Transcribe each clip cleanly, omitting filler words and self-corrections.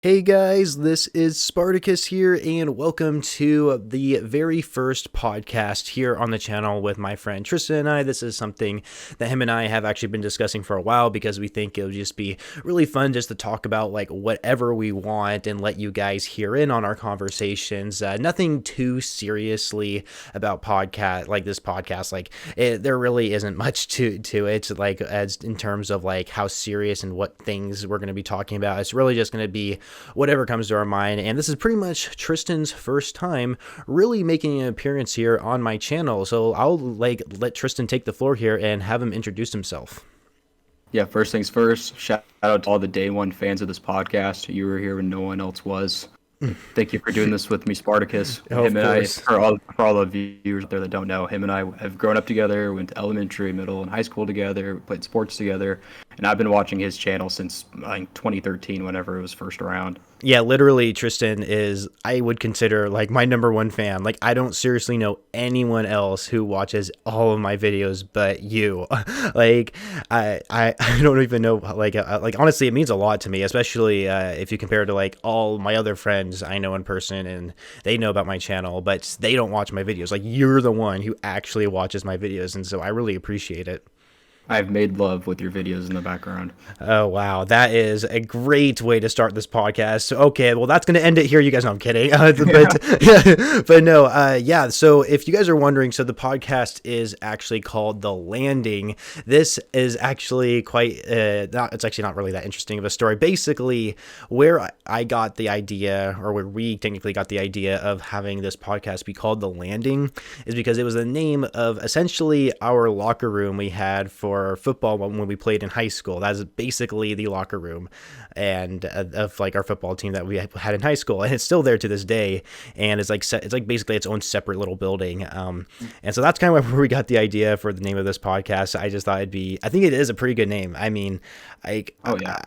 Hey guys, this is Spartacus here, and welcome to the very first podcast here on the channel with my friend Tristan and I. This is something that him and I have actually been discussing for a while because we think it would just be really fun just to talk about like whatever we want and let you guys hear in on our conversations. Nothing too seriously about this podcast. There really isn't much to it, like as in terms of like how serious and what things we're going to be talking about. It's really just going to be whatever comes to our mind, and this is pretty much Tristan's first time really making an appearance here on my channel, so I'll let Tristan take the floor here and have him introduce himself. Yeah, first things first, shout out to all the day one fans of this podcast. You were here when no one else was. Thank you for doing this with me, Spartacus. Oh, of Him and I, course. for all the viewers there that don't know, him and I have grown up together, went to elementary, middle, and high school together, played sports together, and I've been watching his channel since 2013, whenever it was first around. Yeah, literally, Tristan is, I would consider, like, my number one fan. Like, I don't seriously know anyone else who watches all of my videos but you. Like, I don't even know, honestly, it means a lot to me, especially if you compare it to, like, all my other friends I know in person, and they know about my channel, but they don't watch my videos. Like, you're the one who actually watches my videos, and so I really appreciate it. I've made love with your videos in the background. Oh, wow. That is a great way to start this podcast. Okay, well, that's going to end it here. You guys know I'm kidding. But no, yeah. So if you guys are wondering, so the podcast is actually called The Landing. This is actually it's actually not really that interesting of a story. Basically, where I got the idea, or where we technically got the idea of having this podcast be called The Landing, is because it was the name of essentially our locker room we had for football when we played in high school. That's basically the locker room and of like our football team that we had in high school, and it's still there to this day. And it's like basically its own separate little building. And so that's kind of where we got the idea for the name of this podcast. I just thought I think it is a pretty good name. I mean, Oh yeah.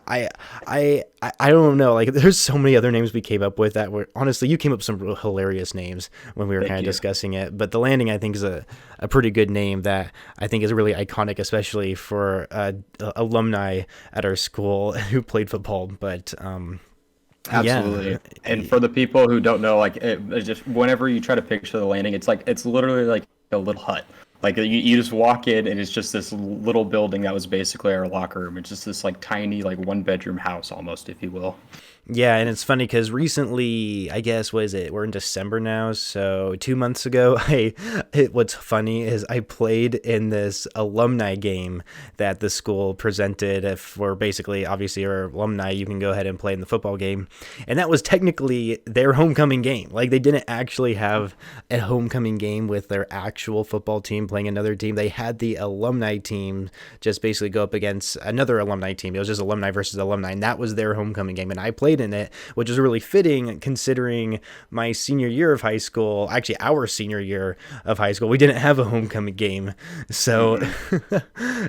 I don't know. Like, there's so many other names we came up with that were, honestly, you came up with some real hilarious names when we were kind of discussing it. But The Landing, I think, is a pretty good name that I think is really iconic, especially for alumni at our school who played football. But Absolutely. yeah. And for the people who don't know, it's just whenever you try to picture the landing, it's literally like a little hut. Like you just walk in and it's just this little building that was basically our locker room. It's just this like tiny like one bedroom house almost, if you will. Yeah, and it's funny because recently, I guess, what is it? We're in December now, so 2 months ago, what's funny is I played in this alumni game that the school presented. If we're basically, obviously, you're alumni, you can go ahead and play in the football game, and that was technically their homecoming game. Like, they didn't actually have a homecoming game with their actual football team playing another team. They had the alumni team just basically go up against another alumni team. It was just alumni versus alumni, and that was their homecoming game, and I played in it, which is really fitting considering my senior year of high school, actually our senior year of high school, we didn't have a homecoming game. So I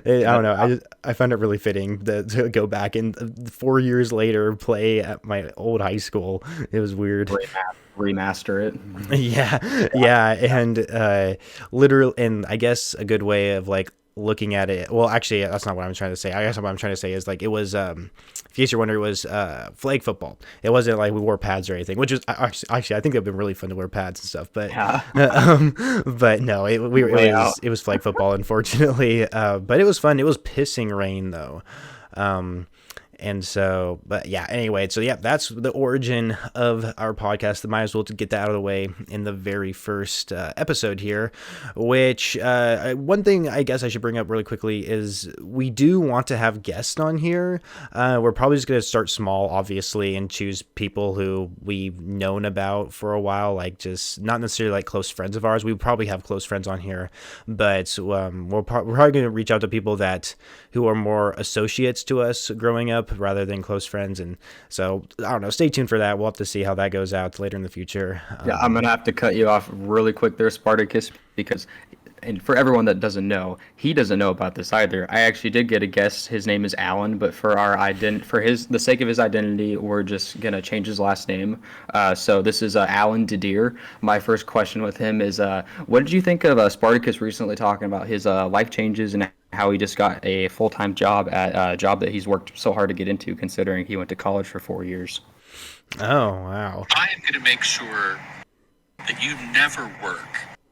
don't know. I found it really fitting to go back and 4 years later play at my old high school. It was weird. Remaster it. Yeah. And literally, and I guess a good way of like looking at it, well, actually, that's not what I'm trying to say. I guess what I'm trying to say is like it was in case you're wondering, it was flag football. It wasn't like we wore pads or anything, which is actually I think it'd been really fun to wear pads and stuff, but Yeah. but no, it was flag football, unfortunately. But it was fun. It was pissing rain though. And so, but yeah, anyway, so yeah, that's the origin of our podcast. Might as well to get that out of the way in the very first episode here, which one thing I guess I should bring up really quickly is we do want to have guests on here. We're probably just going to start small, obviously, and choose people who we've known about for a while, like just not necessarily like close friends of ours. We probably have close friends on here, but we're probably going to reach out to people who are more associates to us growing up rather than close friends. And so I don't know, stay tuned for that. We'll have to see how that goes out later in the future. Yeah, I'm gonna have to cut you off really quick there, Spartacus, because, and for everyone that doesn't know, he doesn't know about this either. I actually did get a guess. His name is Alan, but for the sake of his identity, we're just gonna change his last name. So this is Alan Didier. My first question with him is, what did you think of Spartacus recently talking about his life changes and how he just got a full-time job at a job that he's worked so hard to get into, considering he went to college for 4 years? Oh, wow. I am going to make sure that you never work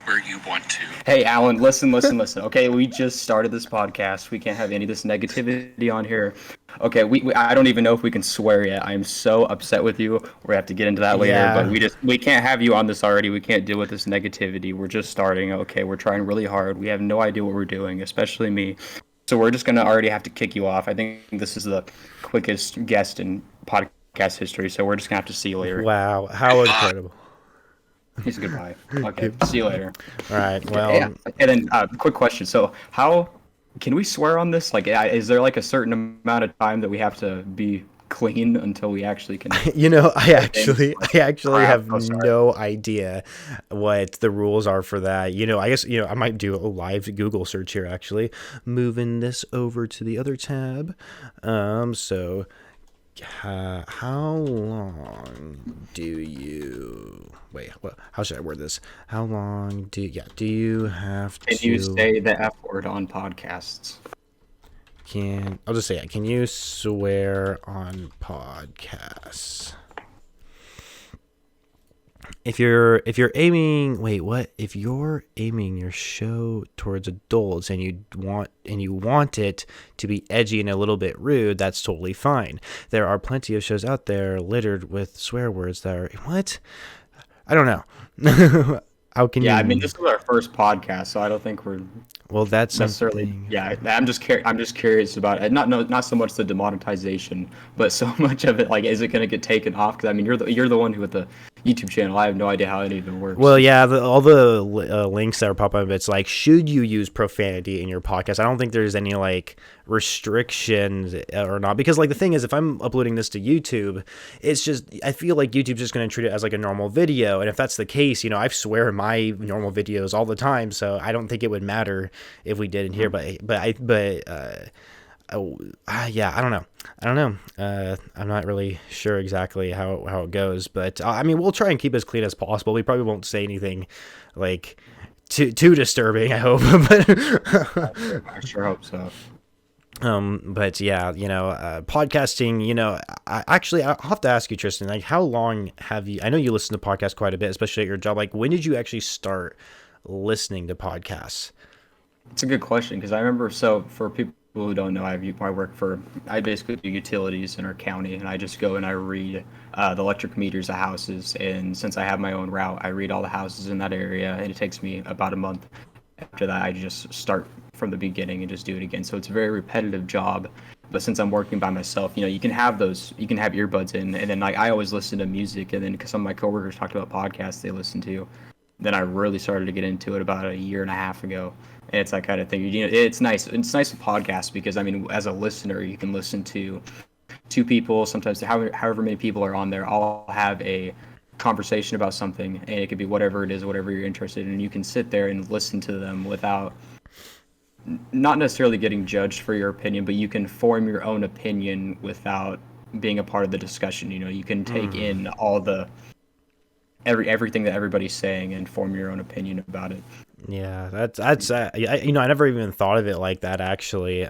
where you want to. Hey, Alan, listen. Okay, we just started this podcast. We can't have any of this negativity on here. Okay, I don't even know if we can swear yet. I'm so upset with you. We have to get into that later, but Yeah. we can't have you on this already. We can't deal with this negativity. We're just starting. Okay, we're trying really hard. We have no idea what we're doing, especially me. So we're just gonna already have to kick you off. I think this is the quickest guest in podcast history. So we're just gonna have to see you later. Wow. How incredible. He's goodbye. Okay, Good. see you later. All right. Yeah. Well, And then, quick question. So, how can we swear on this? Like, is there like a certain amount of time that we have to be clean until we actually can? I actually Crap. have Oh, sorry. no idea what the rules are for that. I guess, I might do a live Google search here, actually. Moving this over to the other tab. So how long do you wait? What? How should I word this? How long do you have Can you to? say the F word on podcasts? I'll just say it. Can you swear on podcasts? If you're aiming if you're aiming your show towards adults and you want it to be edgy and a little bit rude, that's totally fine. There are plenty of shows out there littered with swear words that are what? I don't know. How can Yeah, you? I mean, this is our first podcast, so I don't think we're Well, that's necessarily. something. Yeah, I'm just curious about it. Not so much the demonetization, but so much of it. Like, is it going to get taken off? Because I mean, you're the one who with the YouTube channel. I have no idea how it even works. Well, yeah, all the links that are popping up, it's like, should you use profanity in your podcast? I don't think there's any like restrictions or not, because like the thing is, if I'm uploading this to YouTube, it's just I feel like YouTube's just going to treat it as like a normal video, and if that's the case, I swear in my normal videos all the time, so I don't think it would matter if we did in here, yeah, I don't know. I'm not really sure exactly how it goes, but I mean, we'll try and keep as clean as possible. We probably won't say anything like too disturbing, I hope. I sure hope so. But yeah, podcasting. I'll have to ask you, Tristan. Like, how long have you? I know you listen to podcasts quite a bit, especially at your job. Like, when did you actually start listening to podcasts? It's a good question because I remember. So for people who don't know, I basically do utilities in our county, and I just go and I read the electric meters of houses. And since I have my own route, I read all the houses in that area, and it takes me about a month. After that, I just start from the beginning and just do it again. So it's a very repetitive job. But since I'm working by myself, you can have earbuds in, and then like I always listen to music, and then because some of my coworkers talked about podcasts they listen to, then I really started to get into it about a year and a half ago. And it's that kind of thing. It's nice. It's nice with podcasts because I mean, as a listener, you can listen to two people, sometimes however many people are on there, all have a conversation about something, and it could be whatever it is, whatever you're interested in. You can sit there and listen to them without not necessarily getting judged for your opinion, but you can form your own opinion without being a part of the discussion. You can take in all the everything that everybody's saying and form your own opinion about it. Yeah, I never even thought of it like that, actually.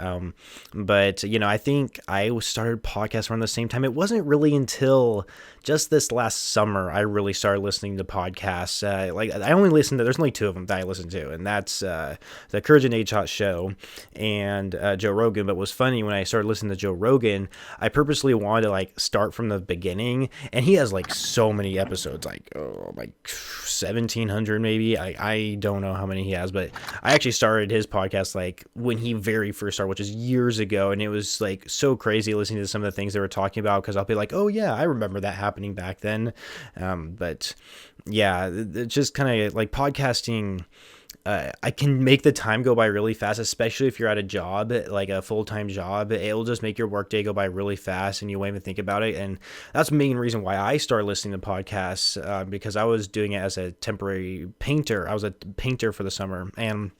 But I think I started podcasts around the same time. It wasn't really until just this last summer I really started listening to podcasts. There's only two of them that I listen to, and that's the Courage and Age Hot show and Joe Rogan. But what's funny, when I started listening to Joe Rogan, I purposely wanted to like start from the beginning, and he has like so many episodes, like 1,700 maybe. I don't know how many he has, but I actually started his podcast like when he very first started, which is years ago, and it was like so crazy listening to some of the things they were talking about, because I'll be like, oh yeah, I remember that happening back then. But yeah, it's just kind of like podcasting. I can make the time go by really fast, especially if you're at a job, like a full-time job. It'll just make your workday go by really fast, and you won't even think about it. And that's the main reason why I started listening to podcasts, because I was doing it as a temporary painter. I was a painter for the summer, and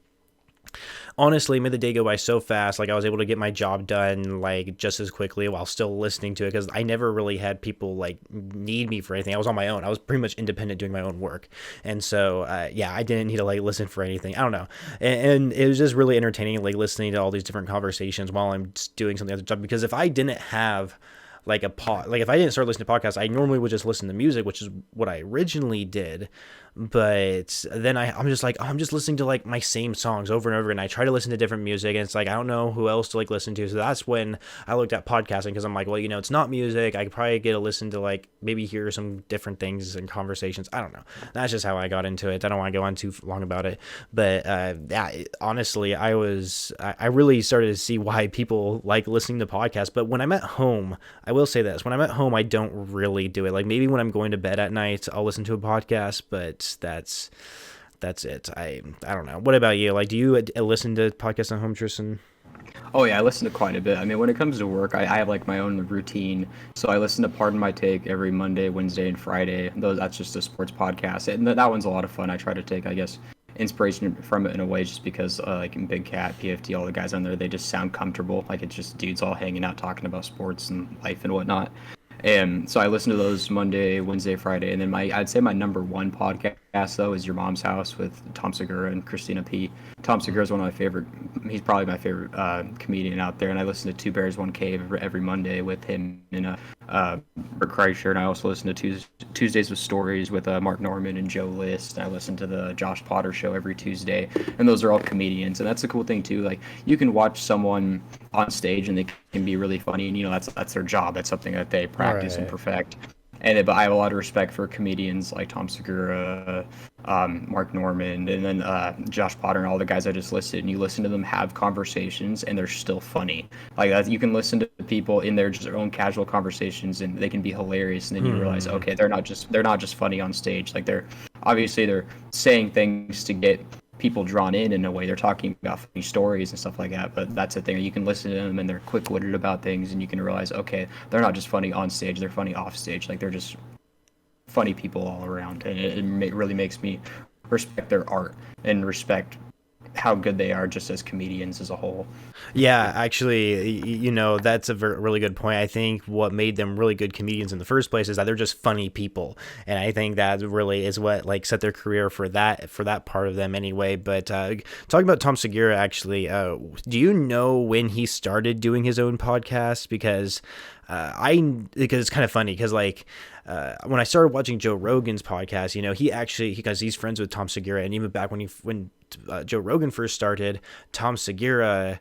honestly, made the day go by so fast. Like, I was able to get my job done like just as quickly while still listening to it, because I never really had people like need me for anything. I was on my own. I was pretty much independent doing my own work, and so yeah, I didn't need to like listen for anything. I don't know, and it was just really entertaining, like listening to all these different conversations while I'm doing something at the job. Because if I didn't have like if I didn't start listening to podcasts, I normally would just listen to music, which is what I originally did. But then I'm just like, oh, I'm just listening to like my same songs over and over, and I try to listen to different music, and it's like I don't know who else to like listen to. So that's when I looked at podcasting, because I'm like, well, it's not music. I could probably get a listen to like maybe hear some different things and conversations. I don't know. That's just how I got into it. I don't want to go on too long about it, but honestly, I really started to see why people like listening to podcasts. But when I'm at home, I will say this: when I'm at home, I don't really do it. Like maybe when I'm going to bed at night, I'll listen to a podcast, but that's it. I don't know. What about you? Like, do you listen to podcasts at home, Tristan? Oh yeah, I listen to quite a bit. I mean, when it comes to work, I have like my own routine. So I listen to Pardon My Take every Monday, Wednesday, and Friday. That's just a sports podcast, and that one's a lot of fun. I try to take, I guess, inspiration from it in a way, just because like in Big Cat, PFT, all the guys on there, they just sound comfortable. Like it's just dudes all hanging out talking about sports and life and whatnot. And so I listen to those Monday, Wednesday, Friday, and then I'd say my number one podcast though is Your Mom's House with Tom Segura and Christina P. Tom Segura is one of my favorite. He's probably my favorite comedian out there, and I listen to Two Bears One Cave every Monday with him and Bert Kreischer, and I also listen to Tuesdays with Stories with Mark Norman and Joe List. And I listen to the Josh Potter Show every Tuesday, and those are all comedians, and that's the cool thing too. Like you can watch someone on stage and they can be really funny, and that's their job. That's something that they practice and perfect. But I have a lot of respect for comedians like Tom Segura, Mark Norman, and then Josh Potter and all the guys I just listed. And you listen to them have conversations, and they're still funny. Like that, you can listen to people in their own casual conversations, and they can be hilarious. And then you realize, okay, they're not just funny on stage. Like they're saying things to get people drawn in a way. They're talking about funny stories and stuff like that. But that's the thing, you can listen to them and they're quick-witted about things, and you can realize, okay, they're not just funny on stage, they're funny off stage. Like they're just funny people all around, and it really makes me respect their art and respect how good they are just as comedians as a whole. Yeah, actually, that's a really good point. I think what made them really good comedians in the first place is that they're just funny people, and I think that really is what like set their career for that part of them anyway. But talking about Tom Segura, actually, do you know when he started doing his own podcast? Because it's kind of funny because like when I started watching Joe Rogan's podcast, he actually, because he's friends with Tom Segura, and even back when Joe Rogan first started, Tom Segura,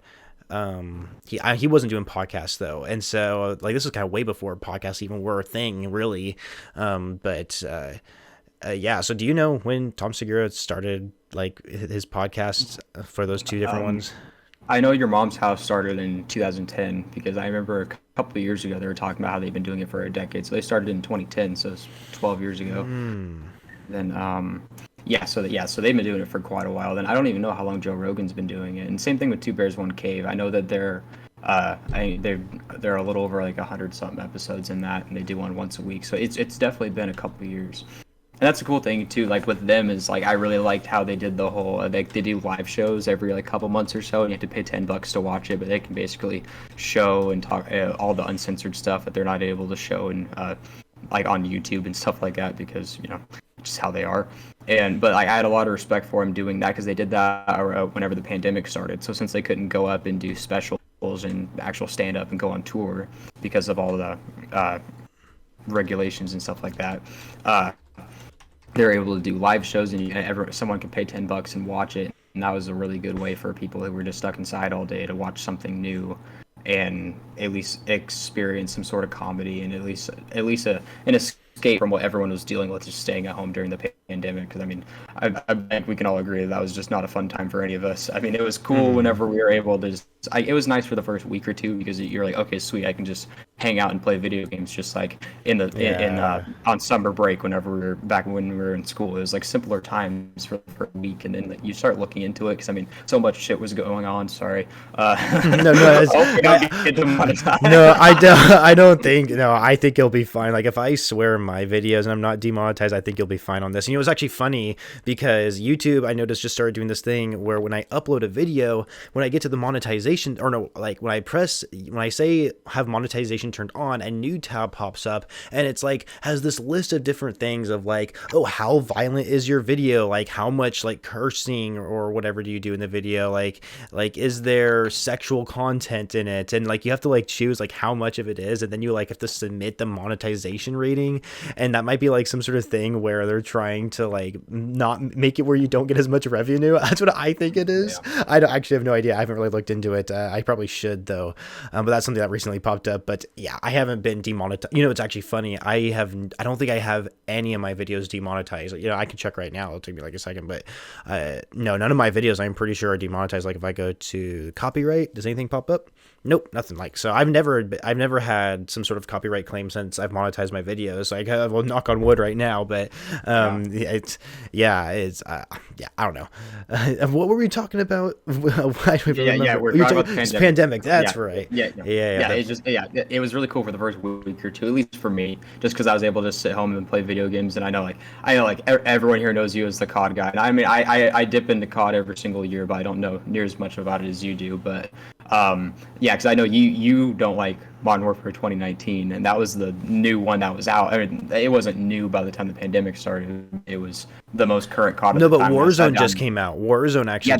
he wasn't doing podcasts though, and so like this was kind of way before podcasts even were a thing, really. Yeah. So do you know when Tom Segura started like his podcasts for those two different ones? I know Your Mom's House started in 2010 because I remember a couple of years ago they were talking about how they've been doing it for a decade. So they started in 2010, so it's 12 years ago. Then so they've been doing it for quite a while. Then I don't even know how long Joe Rogan's been doing it. And same thing with Two Bears One Cave. I know that they're a little over like 100 something episodes in that, and they do one once a week. So it's definitely been a couple of years. And that's a cool thing too, like with them is like I really liked how they did the whole they do live shows every like couple months or so, and you have to pay $10 to watch it, but they can basically show and talk all the uncensored stuff that they're not able to show and like on YouTube and stuff like that, because just how they are. But I had a lot of respect for them doing that, because they did that whenever the pandemic started. So since they couldn't go up and do specials and actual stand up and go on tour because of all the regulations and stuff like that, they're able to do live shows, and someone can pay $10 and watch it. And that was a really good way for people who were just stuck inside all day to watch something new and at least experience some sort of comedy, and at least an escape from what everyone was dealing with, just staying at home during the pandemic. Because I mean, I think we can all agree that was just not a fun time for any of us. I mean, it was cool whenever we were able to it was nice for the first week or two, because you're like, okay, sweet, I can just hang out and play video games, just like on summer break whenever when we were in school. It was like simpler times for a week, and then you start looking into it, because I mean, so much shit was going on. Sorry. No, I don't think. No, I think it'll be fine. Like if I swear my videos and I'm not demonetized, I think you'll be fine on this. And it was actually funny because YouTube, I noticed, just started doing this thing where when I upload a video, when I get to the monetization, or no, like when I say have monetization turned on, a new tab pops up and it's like has this list of different things of like, oh, how violent is your video? Like how much like cursing or whatever do you do in the video? Like is there sexual content in it? And like you have to like choose like how much of it is, and then you like have to submit the monetization rating, and that might be like some sort of thing where they're trying to like not make it where you don't get as much revenue. That's what I think it is. Yeah. I don't actually have no idea. I haven't really looked into it. I probably should though, but that's something that recently popped up. But yeah, I haven't been demonetized. You know, it's actually funny. I don't think I have any of my videos demonetized. You know, I can check right now. It'll take me like a second, but no, none of my videos I'm pretty sure are demonetized. Like if I go to copyright, does anything pop up? Nope, nothing. Like, so I've never had some sort of copyright claim since I've monetized my videos. Like, well, knock on wood right now, but I don't know. What were we talking about? Why do we remember? We're talking about the pandemic. That's right. Yeah. It was really cool for the first week or two, at least for me, just because I was able to sit home and play video games. And I know everyone here knows you as the COD guy. And I mean, I dip into COD every single year, but I don't know near as much about it as you do. But because I know you don't like Modern Warfare 2019, and that was the new one that was out. I mean, it wasn't new by the time the pandemic started. It was the most current COD. No, but Warzone just came out. Warzone actually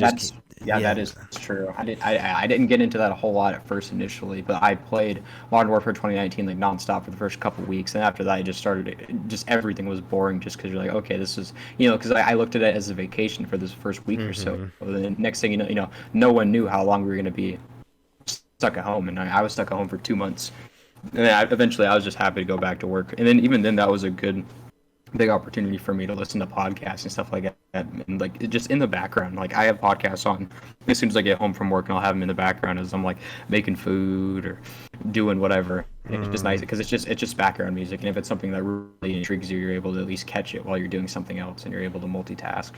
that is true. I didn't get into that a whole lot at first initially, but I played Modern Warfare 2019 like nonstop for the first couple weeks, and after that I just started. Just everything was boring, just because you're like, okay, this is because I looked at it as a vacation for this first week or so. And then next thing you know, no one knew how long we were going to be stuck at home, and I was stuck at home for 2 months, and then eventually I was just happy to go back to work. And then even then, that was a big opportunity for me to listen to podcasts and stuff like that, and like just in the background. Like I have podcasts on as soon as I get home from work, and I'll have them in the background as I'm like making food or doing whatever. It's just nice because it's just background music, and if it's something that really intrigues you, you're able to at least catch it while you're doing something else, and you're able to multitask.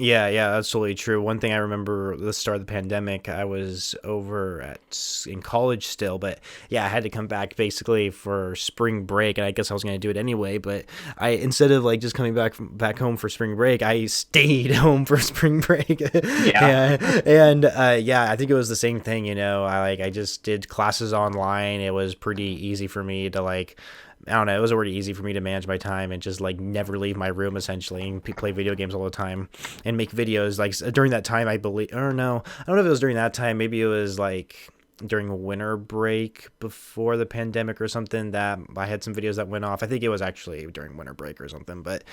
Yeah, that's totally true. One thing I remember the start of the pandemic, I was over in college still, but yeah, I had to come back basically for spring break, and I guess I was going to do it anyway, but instead of like just coming back home for spring break, I stayed home for spring break. Yeah. I think it was the same thing, I just did classes online. It was pretty easy for me to I don't know, it was already easy for me to manage my time and just like never leave my room essentially and play video games all the time and make videos. Like during that time, I believe, or no, I don't know if it was during that time. Maybe it was like during winter break before the pandemic or something that I had some videos that went off. I think it was actually during winter break or something, but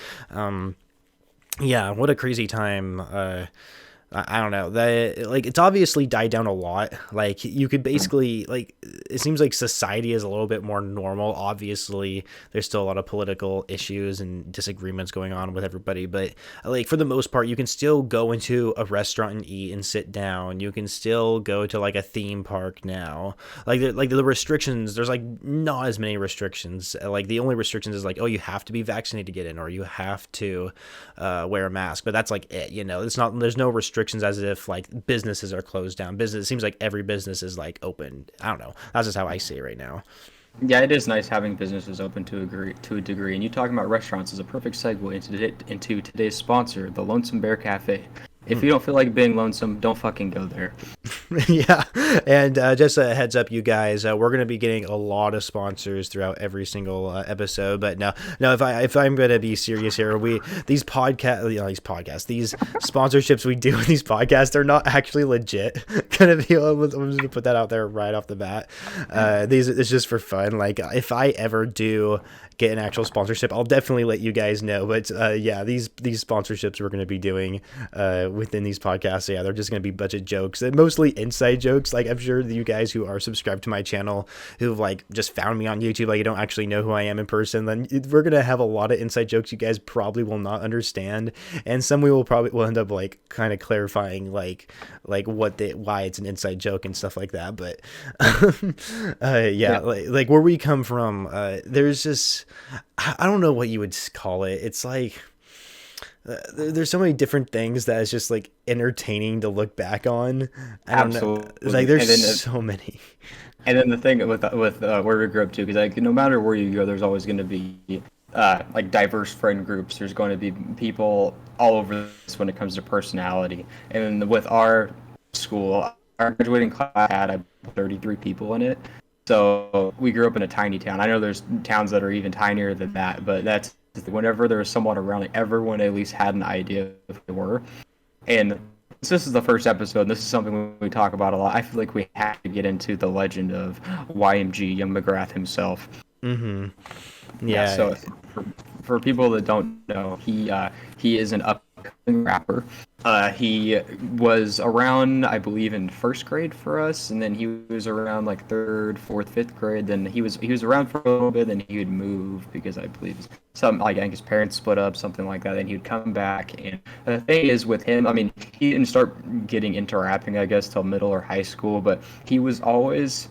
what a crazy time. I don't know, that like it's obviously died down a lot. Like you could basically it seems like society is a little bit more normal. Obviously there's still a lot of political issues and disagreements going on with everybody, but like for the most part you can still go into a restaurant and eat and sit down. You can still go to like a theme park now. The restrictions, there's like not as many restrictions. Like the only restrictions is like, oh, you have to be vaccinated to get in, or you have to wear a mask, but that's like it. There's no restrictions as if like businesses are closed down. It seems like every business is like open. I don't know. That's just how I see it right now. Yeah, it is nice having businesses open to a degree. And you talking about restaurants is a perfect segue into today's sponsor, the Lonesome Bear Cafe. If you don't feel like being lonesome, don't fucking go there. Yeah, and just a heads up, you guys, we're going to be getting a lot of sponsors throughout every single episode. But no, if I'm going to be serious here, these sponsorships we do in these podcasts are not actually legit. I'm just going to put that out there right off the bat. It's just for fun. Like if I ever do get an actual sponsorship, I'll definitely let you guys know. But these sponsorships we're going to be doing within these podcasts, they're just going to be budget jokes and mostly inside jokes. Like I'm sure you guys who are subscribed to my channel, who've like just found me on YouTube, like you don't actually know who I am in person, then we're going to have a lot of inside jokes you guys probably will not understand, and some will end up like kind of clarifying like why it's an inside joke and stuff like that. But like where we come from, there's just, I don't know what you would call it. It's like there's so many different things that is just like entertaining to look back on. I don't know. Like there's so many. And then the thing with where we grew up too, because like no matter where you go, there's always going to be like diverse friend groups. There's going to be people all over this when it comes to personality. And with our school, our graduating class had 33 people in it. So we grew up in a tiny town. I know there's towns that are even tinier than that, but that's whenever there was someone around, like everyone at least had an idea of who they were. And this is the first episode, and this is something we talk about a lot. I feel like we have to get into the legend of YMG, Young McGrath himself. Mm-hmm. Yeah. Yeah. So for people that don't know, he is an upcoming rapper. He was around, I believe, in first grade for us, and then he was around like third, fourth, fifth grade. Then he was around for a little bit. Then he would move because I believe some like I think his parents split up, something like that. Then he would come back. And the thing is with him, I mean, he didn't start getting into rapping, I guess, till middle or high school, but he was always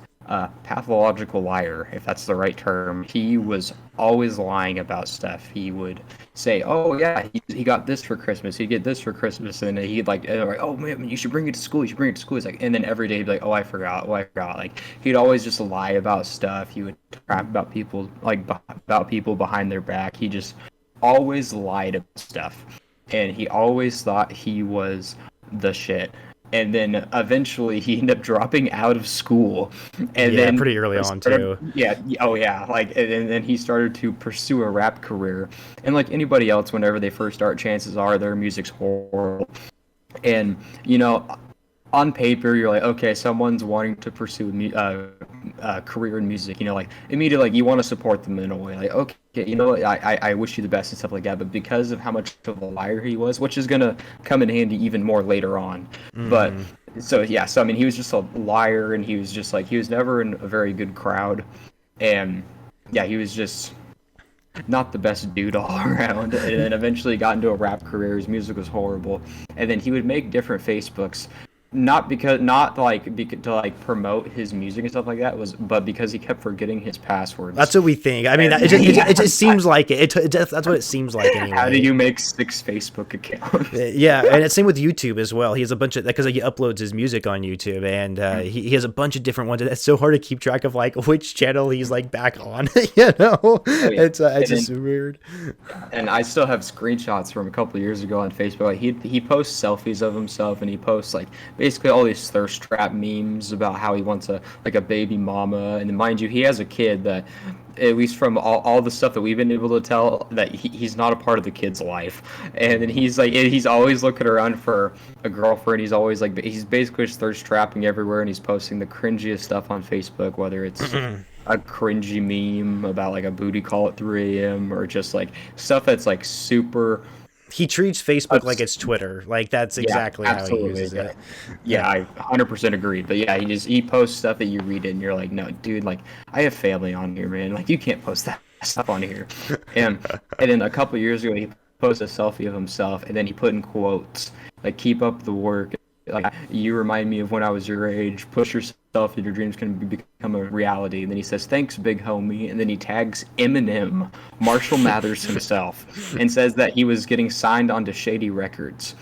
pathological liar, if that's the right term. He was always lying about stuff. He would say, "Oh yeah, he got this for Christmas. He'd get this for Christmas," and then he'd like, "Oh man, you should bring it to school. You should bring it to school." He's like, and then every day he'd be like, "Oh, I forgot. Oh, I forgot." Like he'd always just lie about stuff. He would rap about people, like about people behind their back. He just always lied about stuff, and he always thought he was the shit. And then eventually he ended up dropping out of school, and Yeah, then pretty early on too. yeah, oh yeah, like and then he started to pursue a rap career, and like anybody else, whenever they first start, chances are their music's horrible, and you know, on paper you're like, okay, someone's wanting to pursue a career in music, you know, like immediately like you want to support them in a way, like okay, you know, I wish you the best and stuff like that, but because of how much of a liar he was, which is gonna come in handy even more later on, but so yeah, so I mean he was just a liar, and he was just like he was never in a very good crowd, and yeah, he was just not the best dude all around, and then eventually got into a rap career. His music was horrible, and then he would make different Facebooks, not like to like promote his music and stuff like that, but because he kept forgetting his passwords. That's what we think. I mean, it just seems like that's what it seems like anyway. How do you make 6 Facebook accounts? Yeah, and it's same with YouTube as well. He has a bunch of, because he uploads his music on YouTube, and he has a bunch of different ones. And it's so hard to keep track of like which channel he's like back on. You know, it's just weird. And I still have screenshots from a couple of years ago on Facebook. Like he posts selfies of himself, and he posts like basically all these thirst trap memes about how he wants a baby mama. And mind you, he has a kid that, at least from all the stuff that we've been able to tell, that he's not a part of the kid's life. And then he's always looking around for a girlfriend. He's always like, he's basically just thirst trapping everywhere, and he's posting the cringiest stuff on Facebook, whether it's a cringy meme about like a booty call at 3 a.m. or just like stuff that's like super. He treats Facebook like it's Twitter. Like that's exactly how he uses yeah. it. Yeah, I 100% agree. But yeah, he posts stuff that you read it and you're like, no, dude, like I have family on here, man. Like you can't post that stuff on here. And then a couple years ago, he posted a selfie of himself, and then he put in quotes like, "Keep up the work. Like you remind me of when I was your age. Push yourself, and your dreams can become a reality." And then he says, "Thanks, big homie." And then he tags Eminem, Marshall Mathers himself, and says that he was getting signed onto Shady Records.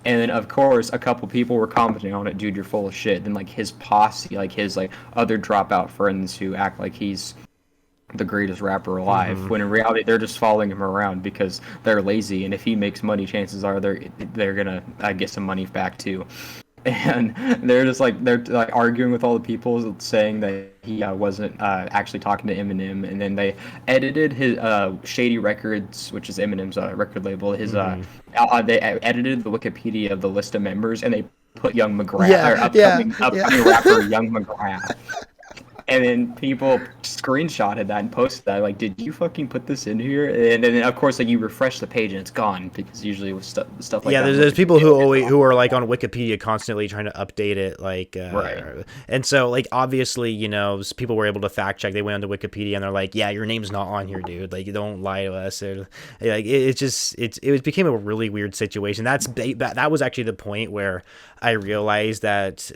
And then of course a couple people were commenting on it, "Dude, you're full of shit." Then like his posse, like his like other dropout friends who act like he's the greatest rapper alive, when in reality they're just following him around because they're lazy, and if he makes money, chances are they're gonna get some money back too. And they're arguing with all the people, saying that he wasn't actually talking to Eminem, and then they edited his Shady Records, which is Eminem's record label. His they edited the Wikipedia of the list of members, and they put Young McGrath, or upcoming rapper Young McGrath. And then people screenshotted that and posted that, like, "Did you fucking put this in here?" And then of course, like, you refresh the page and it's gone, because usually with stuff like that. There's people who are like on Wikipedia constantly trying to update it, like right. And so like obviously, you know, people were able to fact check. They went onto Wikipedia and they're like, "Yeah, your name's not on here, dude. Like, you don't lie to us." Or like it became a really weird situation. That was actually the point where I realized that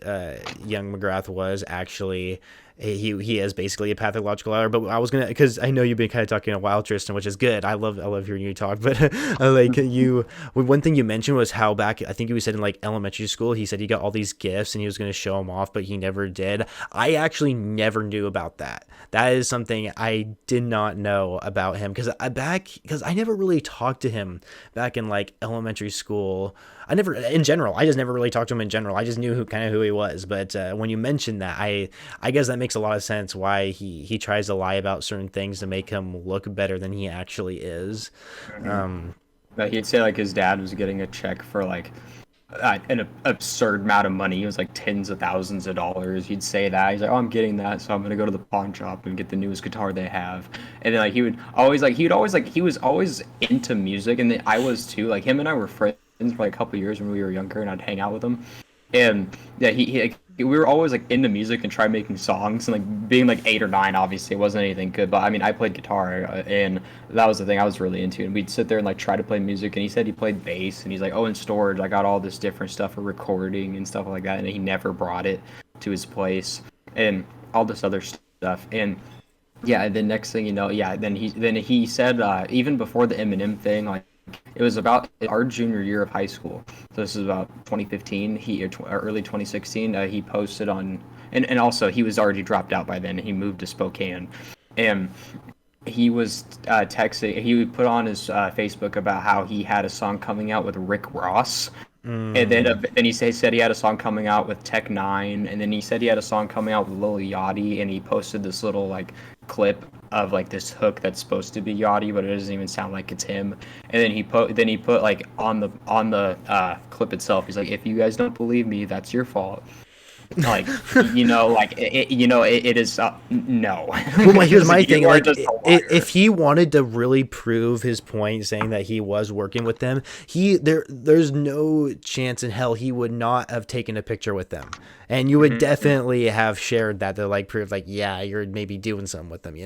Young McGrath was actually he is basically a pathological liar. But I was gonna, because I know you've been kind of talking a while, Tristan, which is good. I love hearing you talk. But like you, one thing you mentioned was how back, I think you said in like elementary school, he said he got all these gifts and he was gonna show them off, but he never did. I actually never knew about that. That is something I did not know about him, because I never really talked to him back in like elementary school. I just never really talked to him in general. I just knew who he was. But when you mentioned that, I guess that makes a lot of sense why he tries to lie about certain things to make him look better than he actually is. But he'd say like his dad was getting a check for like an absurd amount of money. It was like tens of thousands of dollars. He'd say that. He's like, "Oh, I'm getting that, so I'm gonna go to the pawn shop and get the newest guitar they have." And then like he was always into music, and then I was too. Like him and I were friends for like a couple of years when we were younger, and I'd hang out with him. And yeah, we were always like into music and try making songs, and like being like 8 or 9, obviously it wasn't anything good, but I mean I played guitar, and that was the thing I was really into, and we'd sit there and like try to play music. And he said he played bass, and he's like, oh, in storage I got all this different stuff for recording and stuff like that, and he never brought it to his place and all this other stuff. And yeah, the next thing you know, yeah, then he said even before the Eminem thing, like it was about our junior year of high school. So this is about 2015. Early 2016. He posted on, and also he was already dropped out by then. He moved to Spokane, and he was texting. He would put on his Facebook about how he had a song coming out with Rick Ross. And then he said he had a song coming out with Tech Nine, and then he said he had a song coming out with Lil Yachty, and he posted this little like clip of like this hook that's supposed to be Yachty, but it doesn't even sound like it's him. And then he put like on the clip itself, he's like, if you guys don't believe me, that's your fault. Like it is no. Well, here's my thing. Like, if he wanted to really prove his point, saying that he was working with them, there's no chance in hell he would not have taken a picture with them, and you would definitely have shared that to like prove, like, yeah, you're maybe doing something with them,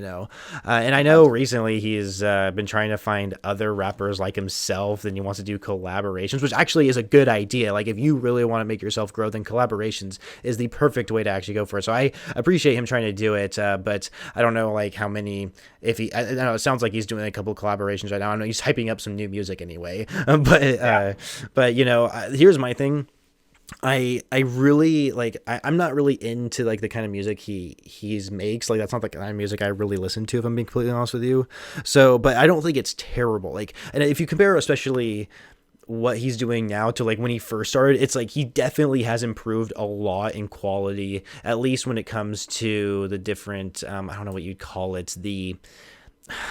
And I know recently he's been trying to find other rappers like himself, and he wants to do collaborations, which actually is a good idea. Like, if you really want to make yourself grow, then collaborations is the perfect way to actually go for it. So I appreciate him trying to do it, but I don't know like how many. If I don't know, it sounds like he's doing a couple of collaborations right now. I don't know, he's hyping up some new music anyway. But here's my thing. I really like. I'm not really into like the kind of music he makes. Like, that's not the kind of music I really listen to, if I'm being completely honest with you. So, but I don't think it's terrible. Like, and if you compare, especially what he's doing now to like when he first started, it's like he definitely has improved a lot in quality, at least when it comes to the different I don't know what you'd call it,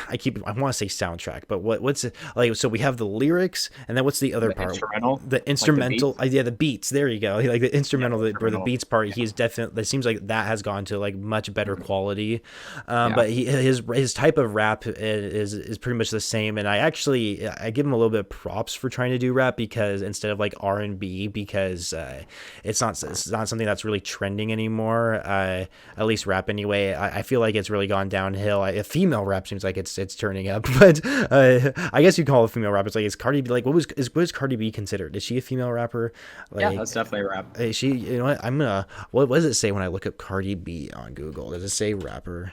I want to say soundtrack, but what's it like? So we have the lyrics, and then what's the other part? The instrumental, like the beats. There you go. Like the instrumental, where the beats part. He's definitely. It seems like that has gone to like much better quality. But his type of rap is pretty much the same. And I give him a little bit of props for trying to do rap, because instead of like R&B, because it's not something that's really trending anymore. At least rap anyway. I feel like it's really gone downhill. Female rap seems like it's turning up, but I guess you call it female rap. It's like, is Cardi B, like, what is Cardi B considered? Is she a female rapper? Like, yeah, that's definitely a rap. Is she? You know what? What does it say when I look up Cardi B on Google? Does it say rapper?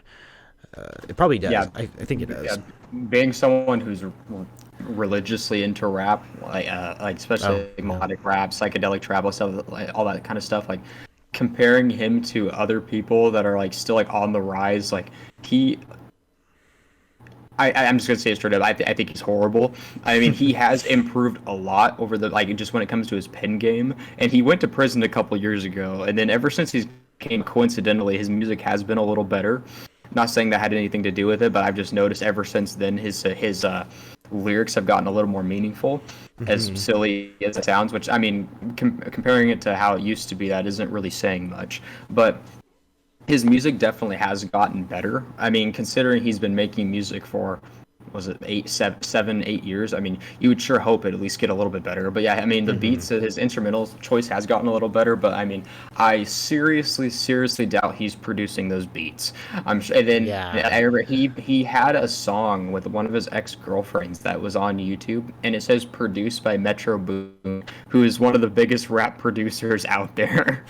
It probably does. Yeah, I think it does. Yeah. Being someone who's religiously into rap, like especially melodic rap, psychedelic travel stuff, like all that kind of stuff, like comparing him to other people that are like still like on the rise, like I'm just gonna say it straight up. I think he's horrible. I mean, he has improved a lot over the just when it comes to his pen game. And he went to prison a couple years ago, and then ever since he came, coincidentally, his music has been a little better. Not saying that had anything to do with it, but I've just noticed ever since then his lyrics have gotten a little more meaningful. As silly as it sounds, which I mean, comparing it to how it used to be, that isn't really saying much, but his music definitely has gotten better. I mean, considering he's been making music for was it 8 7 7 8 years. I mean, you would sure hope it at least get a little bit better. But yeah, I mean, the beats, his instrumental choice has gotten a little better. But I mean, I seriously doubt he's producing those beats. I'm sure. And then Yeah. I remember he had a song with one of his ex-girlfriends that was on YouTube, and it says produced by Metro Boomin, who is one of the biggest rap producers out there.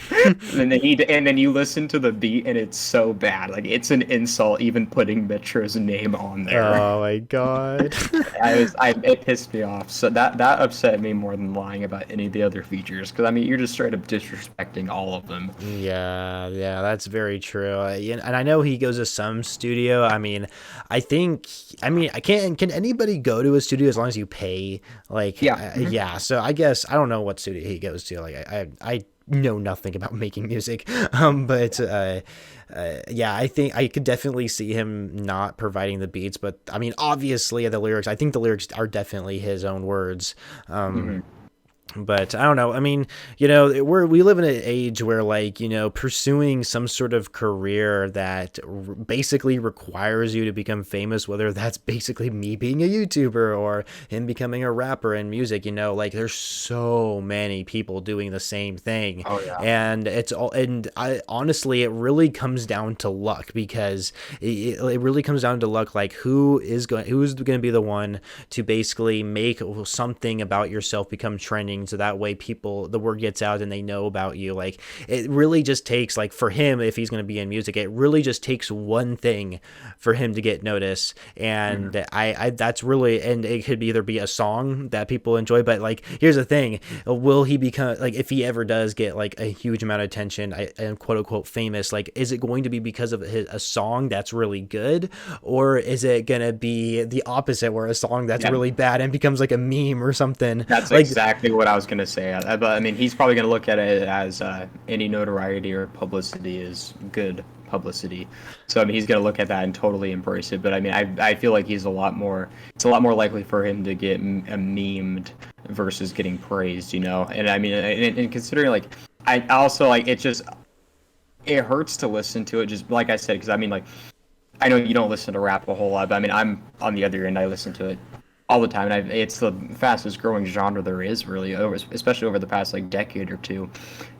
And then you listen to the beat, and it's so bad. Like, it's an insult even putting Metro's name on there. Oh my god. It pissed me off. So that upset me more than lying about any of the other features. Because I mean, you're just straight up disrespecting all of them. Yeah, that's very true. And I know he goes to some studio. I mean, I can't. Can anybody go to a studio as long as you pay? Like, Yeah. yeah. So I guess I don't know what studio he goes to. Like, I know nothing about making music. Yeah, I think I could definitely see him not providing the beats. But I mean, obviously, the lyrics. I think the lyrics are definitely his own words. Mhm. But I don't know. I mean, we live in an age where, like, pursuing some sort of career that basically requires you to become famous, whether that's basically me being a YouTuber or him becoming a rapper in music, like there's so many people doing the same thing. Oh yeah. And honestly, it really comes down to luck, because it really comes down to luck. Like, who's going to be the one to basically make something about yourself become trending, so that way the word gets out and they know about you. Like, it really just takes, like, for him, if he's going to be in music, it really just takes one thing for him to get noticed. And I that's really, and it could either be a song that people enjoy, but, like, here's the thing: will he become, like, if he ever does get, like, a huge amount of attention and quote unquote famous, like, is it going to be because of a song that's really good, or is it gonna be the opposite, where a song that's really bad and becomes like a meme or something? That's Like, exactly what I was gonna say. But I mean, he's probably gonna look at it as any notoriety or publicity is good publicity. So I mean, he's gonna look at that and totally embrace it. But I mean, I feel like it's a lot more likely for him to get memed versus getting praised. And I mean, and considering, like, I also, like, it hurts to listen to it, just like I said, because I mean, like, I know you don't listen to rap a whole lot, but I mean, I'm on the other end. I listen to it all the time, and it's the fastest growing genre there is, really, especially over the past, like, decade or two.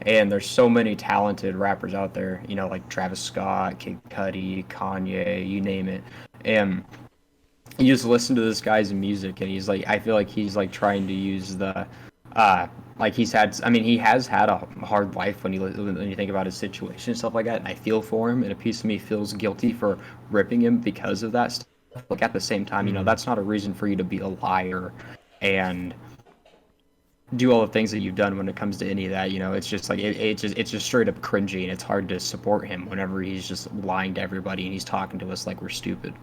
And there's so many talented rappers out there, like Travis Scott, Kid Cudi, Kanye, you name it. And you just listen to this guy's music, and I feel like he's, like, trying to use like, he has had a hard life when you think about his situation and stuff like that, and I feel for him, and a piece of me feels guilty for ripping him because of that stuff. Like, at the same time, that's not a reason for you to be a liar and do all the things that you've done when it comes to any of that. It's just like, it's just straight up cringy, and it's hard to support him whenever he's just lying to everybody and he's talking to us like we're stupid.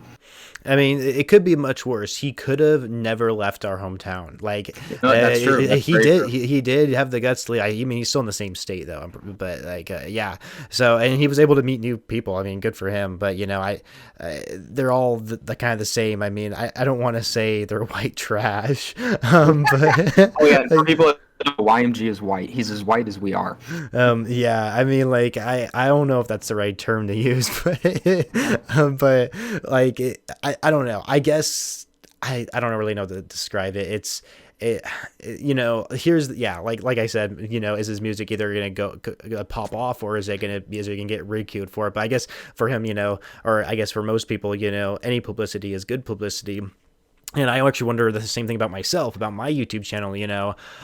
I mean, it could be much worse. He could have never left our hometown. Like, No, that's true. That's he very did. true. He did have the guts to leave. I mean, he's still in the same state though. But, like, yeah. So, and he was able to meet new people. I mean, good for him. But they're all the kind of the same. I mean, I don't want to say they're white trash. But Oh yeah, and for people that don't know, YMG is white. He's as white as we are. yeah, I mean, like, I don't know if that's the right term to use, but like, I don't know. I guess I don't really know how to describe it. Here's, yeah, like I said, is his music either gonna go pop off, or is it gonna get ridiculed for it? But I guess for him, or I guess for most people, any publicity is good publicity. And I actually wonder the same thing about myself, about my YouTube channel.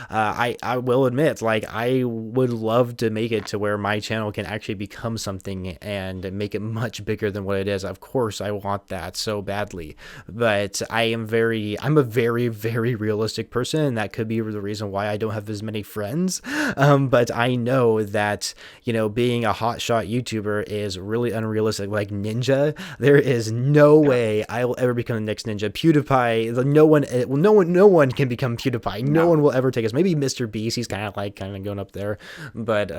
I will admit, like, I would love to make it to where my channel can actually become something and make it much bigger than what it is. Of course, I want that so badly, but I'm a very, very realistic person, and that could be the reason why I don't have as many friends. But I know that, being a hotshot YouTuber is really unrealistic. Like Ninja, there is no way I will ever become the next Ninja. PewDiePie PewDiePie, no one can become PewDiePie. No No. one will ever take us. Maybe Mr. Beast, he's kind of going up there, but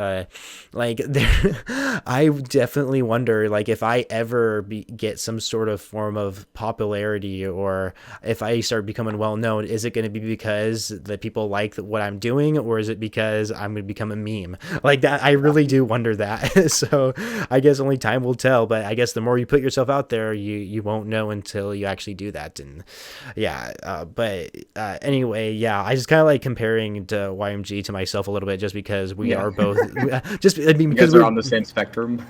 like there, I definitely wonder like if I ever get some sort of form of popularity, or if I start becoming well known, is it going to be because the people like what I'm doing, or is it because I'm going to become a meme like that? I really do wonder that. So I guess only time will tell, but I guess the more you put yourself out there, you won't know until you actually do that. And yeah, anyway, yeah, I just kind of like comparing to YMG to myself a little bit, just because we are both just, I mean, You because guys are we're on the same spectrum.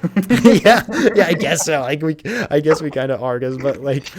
yeah, I guess so. Like I guess we kind of are, cause, but like,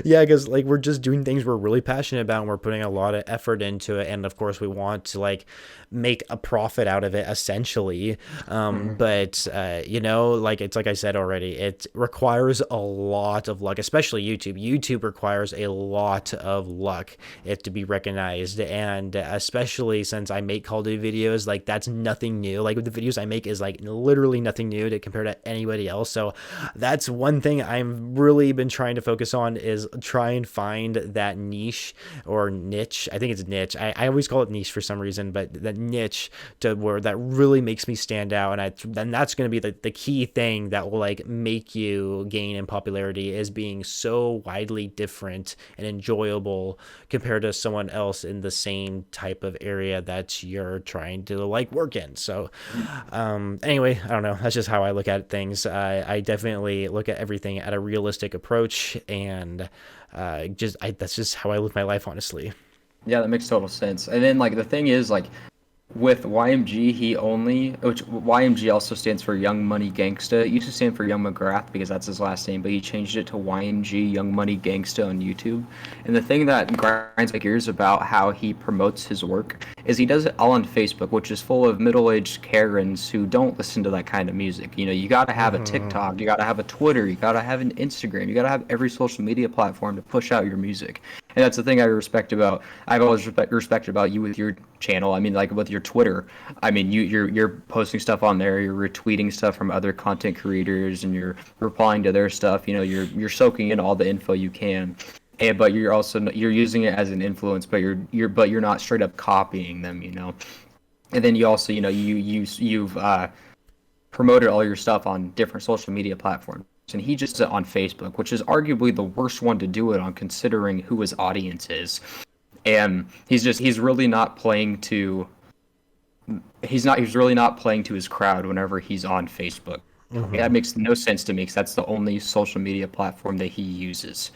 yeah, because like we're just doing things we're really passionate about, and we're putting a lot of effort into it, and of course we want to like make a profit out of it, essentially. But you know, like it's like I said already, it requires a lot of luck, especially YouTube. YouTube requires a lot of luck it to be recognized, and especially since I make Call of Duty videos, like that's nothing new. Like the videos I make is like literally nothing new to compare to anybody else. So that's one thing I've really been trying to focus on, is try and find that niche or niche. I think it's niche. I always call it niche for some reason, but that niche to where that really makes me stand out. And then that's going to be the key thing that will like make you gain in popularity, is being so widely different and enjoyable compared to someone else in the same type of area that you're trying to like work in. So anyway, I don't know, that's just how I look at things. I definitely look at everything at a realistic approach, and that's just how I live my life, honestly. Yeah, that makes total sense. And then like the thing is like with YMG, which YMG also stands for Young Money Gangsta. It used to stand for Young McGrath because that's his last name, but he changed it to YMG, Young Money Gangsta, on YouTube. And the thing that grinds my gears about how he promotes his work is he does it all on Facebook, which is full of middle-aged Karens who don't listen to that kind of music. You know, you got to have a TikTok, you got to have a Twitter, you got to have an Instagram, you got to have every social media platform to push out your music. And that's the thing I respect about. I've always respected about you with your channel. I mean, like with your Twitter. I mean, you're posting stuff on there. You're retweeting stuff from other content creators, and you're replying to their stuff. You know, you're soaking in all the info you can. But you're using it as an influence. But you're not straight up copying them. You know. And then you also, you know, you've promoted all your stuff on different social media platforms. And he just did it on Facebook, which is arguably the worst one to do it on, considering who his audience is. And he's really not playing to he's really not playing to his crowd whenever he's on Facebook. That makes no sense to me, because that's the only social media platform that he uses.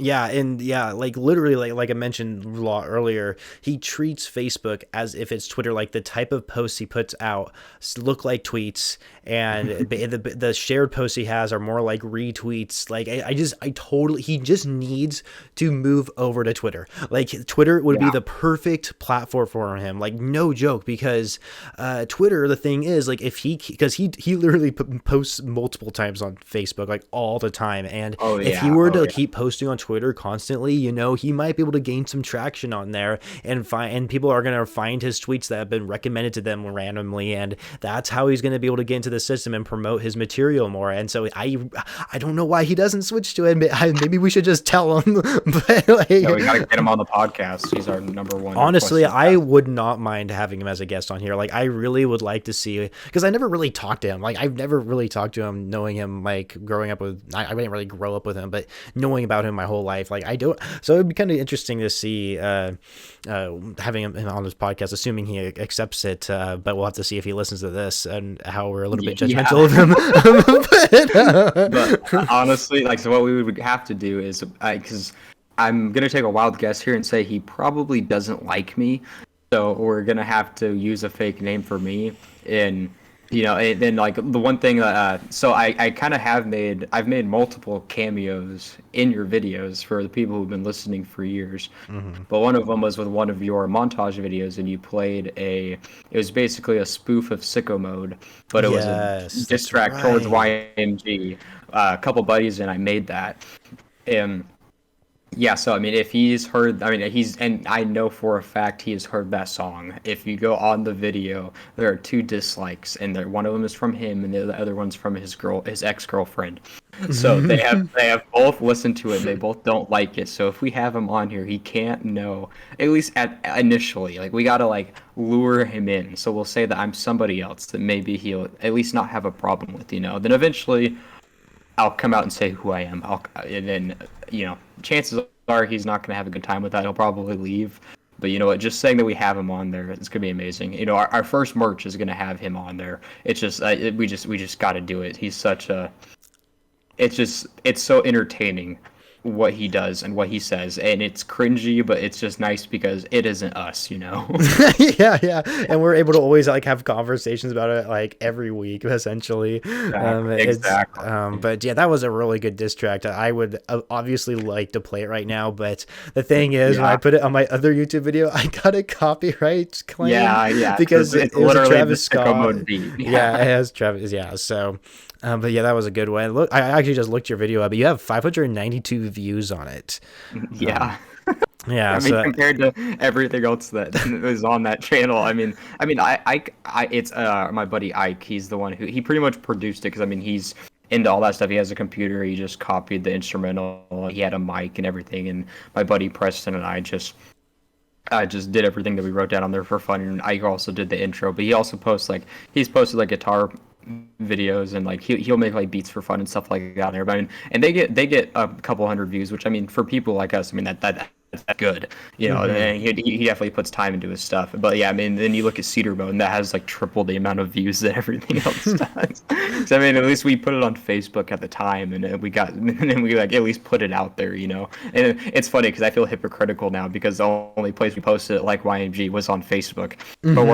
Yeah, and yeah, like literally, like I mentioned earlier, he treats Facebook as if it's Twitter. Like the type of posts he puts out look like tweets, and the shared posts he has are more like retweets. Like he just needs to move over to Twitter. Like Twitter would be the perfect platform for him. Like no joke, because Twitter, the thing is, like because he literally posts multiple times on Facebook, like all the time, and if he were to keep posting on Twitter constantly, you know, he might be able to gain some traction on there, and people are going to find his tweets that have been recommended to them randomly, and that's how he's going to be able to get into the system and promote his material more. And so I don't know why he doesn't switch to it. Maybe we should just tell him. But like, we gotta get him on the podcast. He's our number one. Honestly, I would not mind having him as a guest on here. Like I really would like to see, because I never really talked to him. Like I've never really talked to him, knowing him, like growing up with, I didn't really grow up with him, but knowing about him my whole life. Like I don't, so it'd be kind of interesting to see having him on this podcast, assuming he accepts it. But we'll have to see if he listens to this and how we're a little bit judgmental of him. But honestly, like, so what we would have to do is, because I'm gonna take a wild guess here and say he probably doesn't like me, so we're gonna have to use a fake name for me. And you know, and then like the one thing that so I kind of I've made multiple cameos in your videos for the people who've been listening for years. But one of them was with one of your montage videos, and you played it was basically a spoof of Sicko Mode, but it was a diss track towards YMG. A couple buddies and I made that, and Yeah, so I mean, if he's heard, I mean, and I know for a fact he has heard that song. If you go on the video, there are two dislikes, and one of them is from him, and the other one's from his ex-girlfriend. So they have both listened to it, and they both don't like it. So if we have him on here, he can't know, at least initially. Like we gotta like lure him in. So we'll say that I'm somebody else that maybe he'll at least not have a problem with, you know. Then eventually I'll come out and say who I am. And then, you know, chances are he's not going to have a good time with that. He'll probably leave. But you know what? Just saying that we have him on there, it's going to be amazing. You know, our first merch is going to have him on there. It's just, we just got to do it. He's such a, it's so entertaining what he does and what he says, and it's cringy, but it's just nice because it isn't us, you know. Yeah, and we're able to always like have conversations about it like every week essentially. Exactly. But yeah, that was a really good diss track. I would obviously like to play it right now, but the thing is, when I put it on my other YouTube video, I got a copyright claim. Yeah, because it was a Travis Scott beat. Yeah, it has Travis. Yeah, so but yeah, that was a good one. Look, I actually just looked your video up. You have 592 views on it. Yeah. Yeah, I mean, compared to everything else that is on that channel, I mean, it's my buddy Ike. He's the one he pretty much produced it because I mean, he's into all that stuff. He has a computer. He just copied the instrumental. He had a mic and everything. And my buddy Preston and I just did everything that we wrote down on there for fun. And Ike also did the intro, but he also he's posted like guitar videos and like he'll make like beats for fun and stuff like that on there. But I mean, and they get a couple hundred views, which I mean for people like us, I mean that's good, you know. And he definitely puts time into his stuff. But yeah, I mean, then you look at Cedar Bone, that has like triple the amount of views that everything else does. So I mean, at least we put it on Facebook at the time, and we like at least put it out there, you know. And it's funny because I feel hypocritical now because the only place we posted it like YMG was on Facebook. But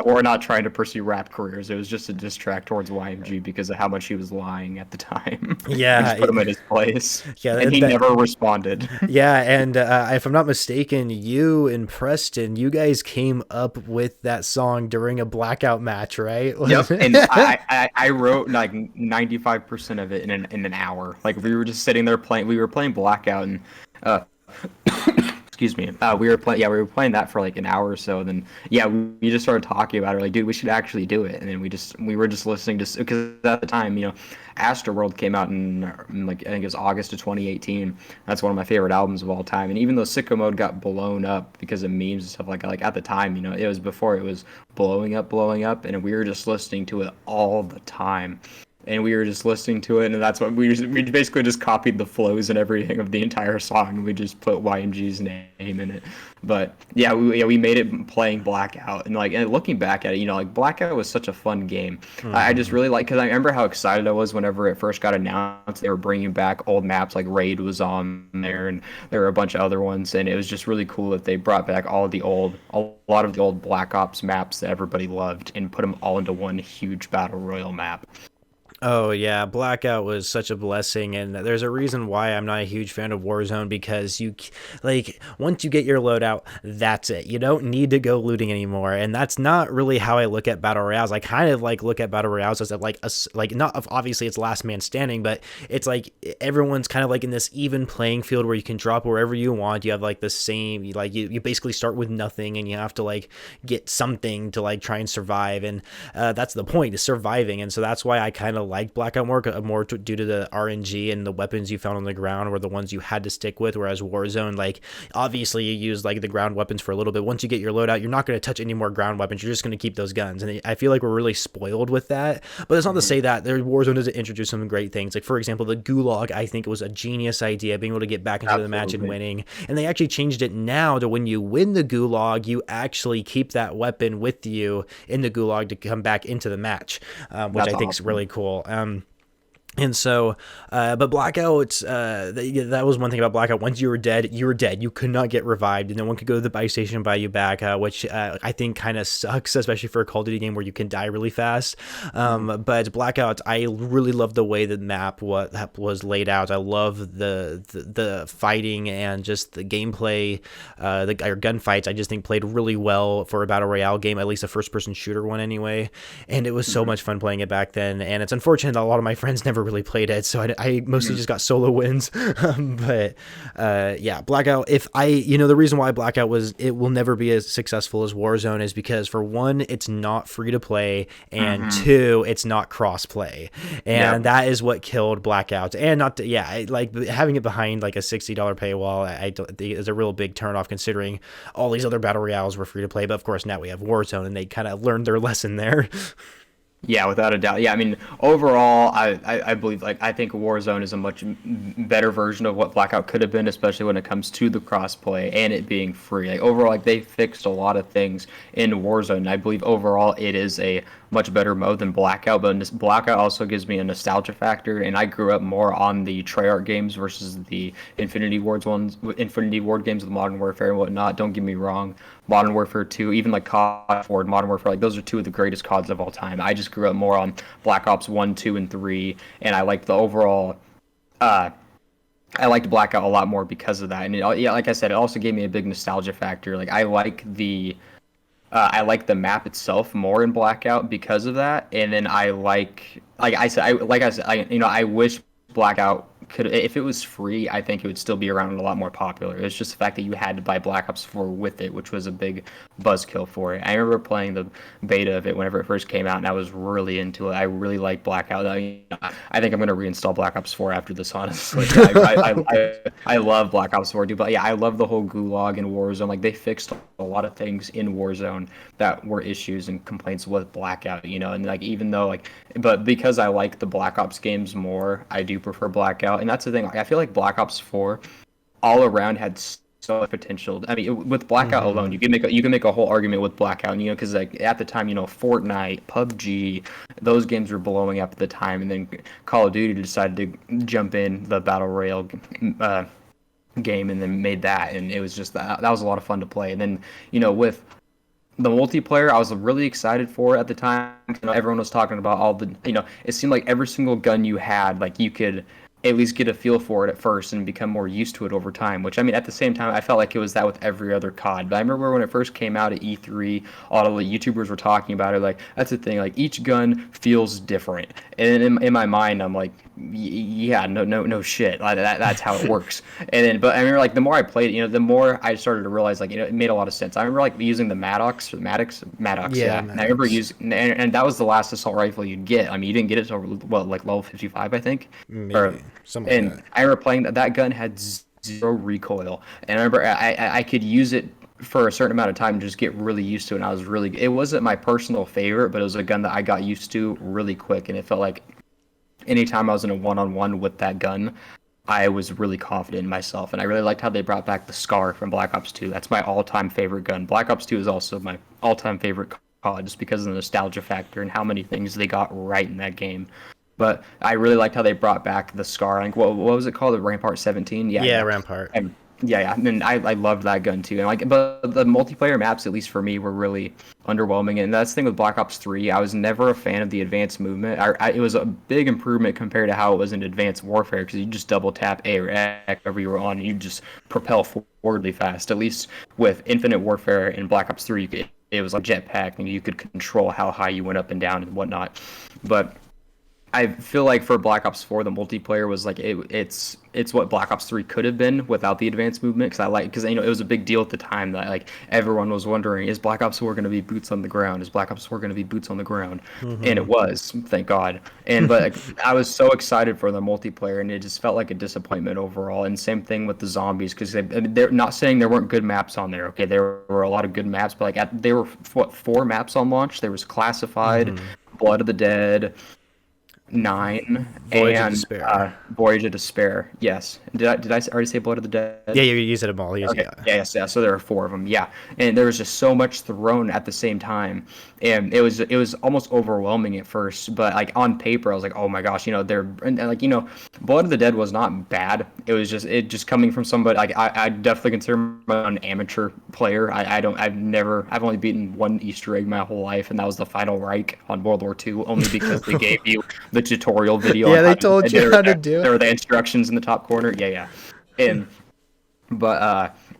we're not trying to pursue rap careers. It was just a diss track towards YMG because of how much he was lying at the time. Yeah, we just put him in his place. Yeah, and he never responded. Yeah, and if I'm not mistaken, you and Preston, you guys came up with that song during a blackout match, right? Yep, and I wrote like 95% of it in an hour. Like we were just sitting there playing. We were playing blackout, and excuse me. We were playing that for like an hour or so. And then we just started talking about it. Like, dude, we should actually do it. And then we were just listening to, because at the time, you know, Astroworld came out in like I think it was August of 2018. That's one of my favorite albums of all time. And even though Sicko Mode got blown up because of memes and stuff like at the time, you know, it was before it was blowing up, and we were just listening to it all the time. And we were just listening to it, and that's what we basically just copied the flows and everything of the entire song, and we just put YMG's name in it. But yeah, we made it playing Blackout, and like looking back at it, you know, like Blackout was such a fun game. I just really because I remember how excited I was whenever it first got announced. They were bringing back old maps, like Raid was on there, and there were a bunch of other ones, and it was just really cool that they brought back a lot of the old Black Ops maps that everybody loved and put them all into one huge battle royale map. Oh yeah, Blackout was such a blessing, and there's a reason why I'm not a huge fan of Warzone, because once you get your loadout, that's it. You don't need to go looting anymore, and that's not really how I look at battle royales. I kind of look at battle royales as not obviously it's last man standing, but it's like everyone's kind of like in this even playing field where you can drop wherever you want. You have like the same, you basically start with nothing, and you have to like get something to like try and survive, and that's the point, is surviving. And so that's why I kind of liked Blackout more due to the RNG, and the weapons you found on the ground were the ones you had to stick with, whereas Warzone, like obviously you use like the ground weapons for a little bit. Once you get your loadout, you're not going to touch any more ground weapons. You're just going to keep those guns, and I feel like we're really spoiled with that. But it's not to say that Warzone doesn't introduce some great things. Like for example, the Gulag, I think it was a genius idea, being able to get back into the match and winning. And they actually changed it now to when you win the Gulag, you actually keep that weapon with you in the Gulag to come back into the match, which I think is really cool. And so, but Blackout, that was one thing about Blackout. Once you were dead, you were dead. You could not get revived, and no one could go to the buy station and buy you back, which I think kind of sucks, especially for a Call of Duty game where you can die really fast. But Blackout, I really love the way the map was laid out. I love the fighting and just the gameplay, the gunfights. I just think played really well for a battle royale game, at least a first-person shooter one anyway. And it was so much fun playing it back then. And it's unfortunate that a lot of my friends never never really played it, so I mostly just got solo wins. But yeah, Blackout. The reason why Blackout it will never be as successful as Warzone is because, for one, it's not free to play, and two, it's not cross play, and that is what killed Blackout. And like having it behind like a $60 paywall, I don't think is a real big turnoff, considering all these other battle royales were free to play. But of course, now we have Warzone, and they kind of learned their lesson there. Yeah, without a doubt. Yeah, I mean, overall, I believe, like, I think Warzone is a much better version of what Blackout could have been, especially when it comes to the crossplay and it being free. Like, overall, like, they fixed a lot of things in Warzone. I believe overall it is a much better mode than Blackout, but this Blackout also gives me a nostalgia factor, and I grew up more on the Treyarch games versus the Infinity Ward games with Modern Warfare and whatnot. Don't get me wrong, Modern Warfare 2, even like COD 4, Modern Warfare, like those are two of the greatest CODs of all time. I just grew up more on Black Ops 1, 2, and 3, and I liked the overall. I liked Blackout a lot more because of that, and like I said, it also gave me a big nostalgia factor. Like I like the map itself more in Blackout because of that, and then I wish Blackout could, if it was free, I think it would still be around and a lot more popular. It's just the fact that you had to buy Black Ops 4 with it, which was a big buzzkill for it. I remember playing the beta of it whenever it first came out, and I was really into it. I really liked Blackout. I think I'm going to reinstall Black Ops 4 after this, honestly. I love Black Ops 4, dude. But yeah, I love the whole Gulag and Warzone. Like, they fixed a lot of things in Warzone that were issues and complaints with Blackout, and like, even though, like, but because I like the Black Ops games more, I do prefer Blackout. And that's the thing. I feel like Black Ops 4 all around had so much potential. I mean, with Blackout alone, you can make a whole argument with Blackout, because like at the time, Fortnite, PUBG, those games were blowing up at the time, and then Call of Duty decided to jump in the Battle Royale game and then made that, and it was just that was a lot of fun to play. And then with the multiplayer, I was really excited for at the time. Everyone was talking about all the, it seemed like every single gun you had, like, you could at least get a feel for it at first and become more used to it over time, which, I mean, at the same time, I felt like it was that with every other COD. But I remember when it first came out at E3, all of the YouTubers were talking about it. Like, that's the thing, like, each gun feels different. And in my mind, I'm like, yeah, no shit. Like, that's how it works. And then, but I remember, like, the more I played it, the more I started to realize, like, it made a lot of sense. I remember, like, using the Maddox. Yeah. And I remember using, and that was the last assault rifle you'd get. I mean, you didn't get it until, like level 55, I think. Maybe. Something And like that. I remember playing that gun had zero recoil, and I remember I could use it for a certain amount of time and just get really used to it. And it wasn't my personal favorite, but it was a gun that I got used to really quick, and it felt like anytime I was in a one-on-one with that gun, I was really confident in myself. And I really liked how they brought back the Scar from Black Ops 2. That's my all-time favorite gun. Black Ops 2 is also my all-time favorite COD, just because of the nostalgia factor and how many things they got right in that game. But I really liked how they brought back the Scar. Like, what was it called? The Rampart 17? Yeah, Rampart. And and I loved that gun too. And like, but the multiplayer maps, at least for me, were really underwhelming. And that's the thing with Black Ops 3. I was never a fan of the advanced movement. It was a big improvement compared to how it was in Advanced Warfare, because you just double tap A or X wherever you were on, and you just propel forwardly fast. At least with Infinite Warfare and Black Ops 3, it was like jetpack, and you could control how high you went up and down and whatnot. But I feel like for Black Ops 4, the multiplayer was like it's what Black Ops 3 could have been without the advanced movement, because it was a big deal at the time that, like, everyone was wondering, is Black Ops 4 going to be boots on the ground? Is Black Ops 4 going to be boots on the ground? And it was, thank God. And but I was so excited for the multiplayer, and it just felt like a disappointment overall. And same thing with the zombies, because they're not saying there weren't good maps on there. Okay, there were a lot of good maps, but like there were 4 maps on launch. There was Classified, Blood of the Dead, 9, Voyage of and Despair. Voyage of Despair. Yes. Did I already say Blood of the Dead? Yeah, you said them all. Okay. Yeah. So there are 4 of them. Yeah, and there was just so much thrown at the same time, and it was almost overwhelming at first. But like on paper, I was like, oh my gosh, they're Blood of the Dead was not bad. It was just coming from somebody, like, I definitely consider myself an amateur player. I've only beaten 1 Easter egg my whole life, and that was the Final Reich on World War II, only because they gave you the tutorial video. Yeah, they told you how to do it. There were the instructions in the top corner. Yeah. And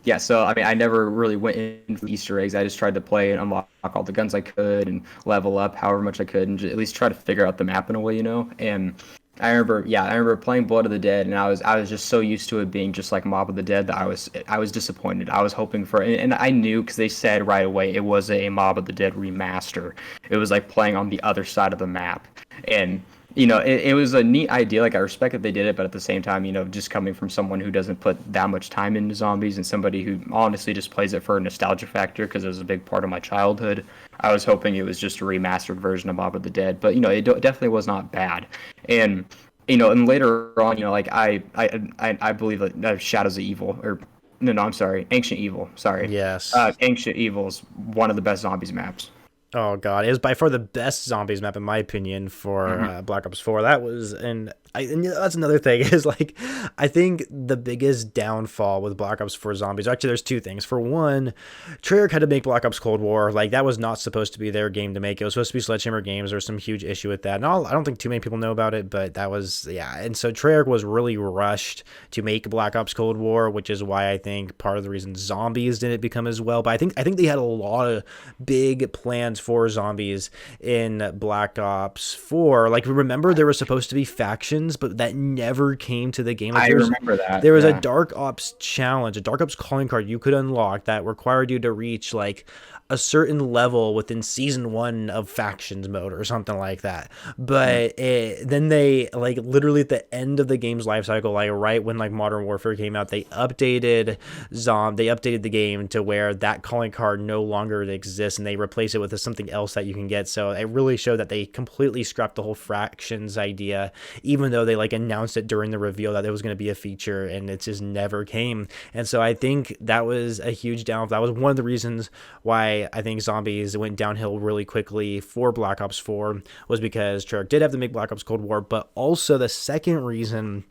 yeah, so I mean, I never really went in for Easter eggs. I just tried to play and unlock all the guns I could and level up however much I could, and just at least try to figure out the map in a way, And I remember playing Blood of the Dead, and I was just so used to it being just like Mob of the Dead that I was disappointed. I was hoping for, and I knew because they said right away it was a Mob of the Dead remaster. It was like playing on the other side of the map, and it was a neat idea. Like I respect that they did it, but at the same time, just coming from someone who doesn't put that much time into zombies and somebody who honestly just plays it for a nostalgia factor because it was a big part of my childhood, I was hoping it was just a remastered version of Mob of the Dead. But definitely was not bad. And and later on, like I believe that Shadows of Evil or no, I'm sorry, Ancient Evil. Sorry, Yes. Ancient Evil is one of the best zombies maps. Oh god, it was by far the best zombies map in my opinion for Black Ops 4. That was, and that's another thing is like, I think the biggest downfall with Black Ops 4 zombies, actually there's two things. For one, Treyarch had to make Black Ops Cold War. Like that was not supposed to be their game to make. It was supposed to be Sledgehammer Games. There was some huge issue with that. And I don't think too many people know about it, but that was, yeah. And so Treyarch was really rushed to make Black Ops Cold War, which is why I think part of the reason zombies didn't become as well. But I think they had a lot of big plans for zombies in Black Ops 4. Like remember there were supposed to be factions, but that never came to the game. Like, I remember that. There was a Dark Ops challenge, a Dark Ops calling card you could unlock that required you to reach like a certain level within season 1 of factions mode or something like that. But then they like literally at the end of the game's life cycle, like right when like Modern Warfare came out, they updated the game to where that calling card no longer exists, and they replace it with something else that you can get. So it really showed that they completely scrapped the whole factions idea, even though they like announced it during the reveal that it was going to be a feature, and it just never came. And so I think that was a huge downfall. That was one of the reasons why I think zombies went downhill really quickly for Black Ops 4, was because Treyarch did have to make Black Ops Cold War. But also the second reason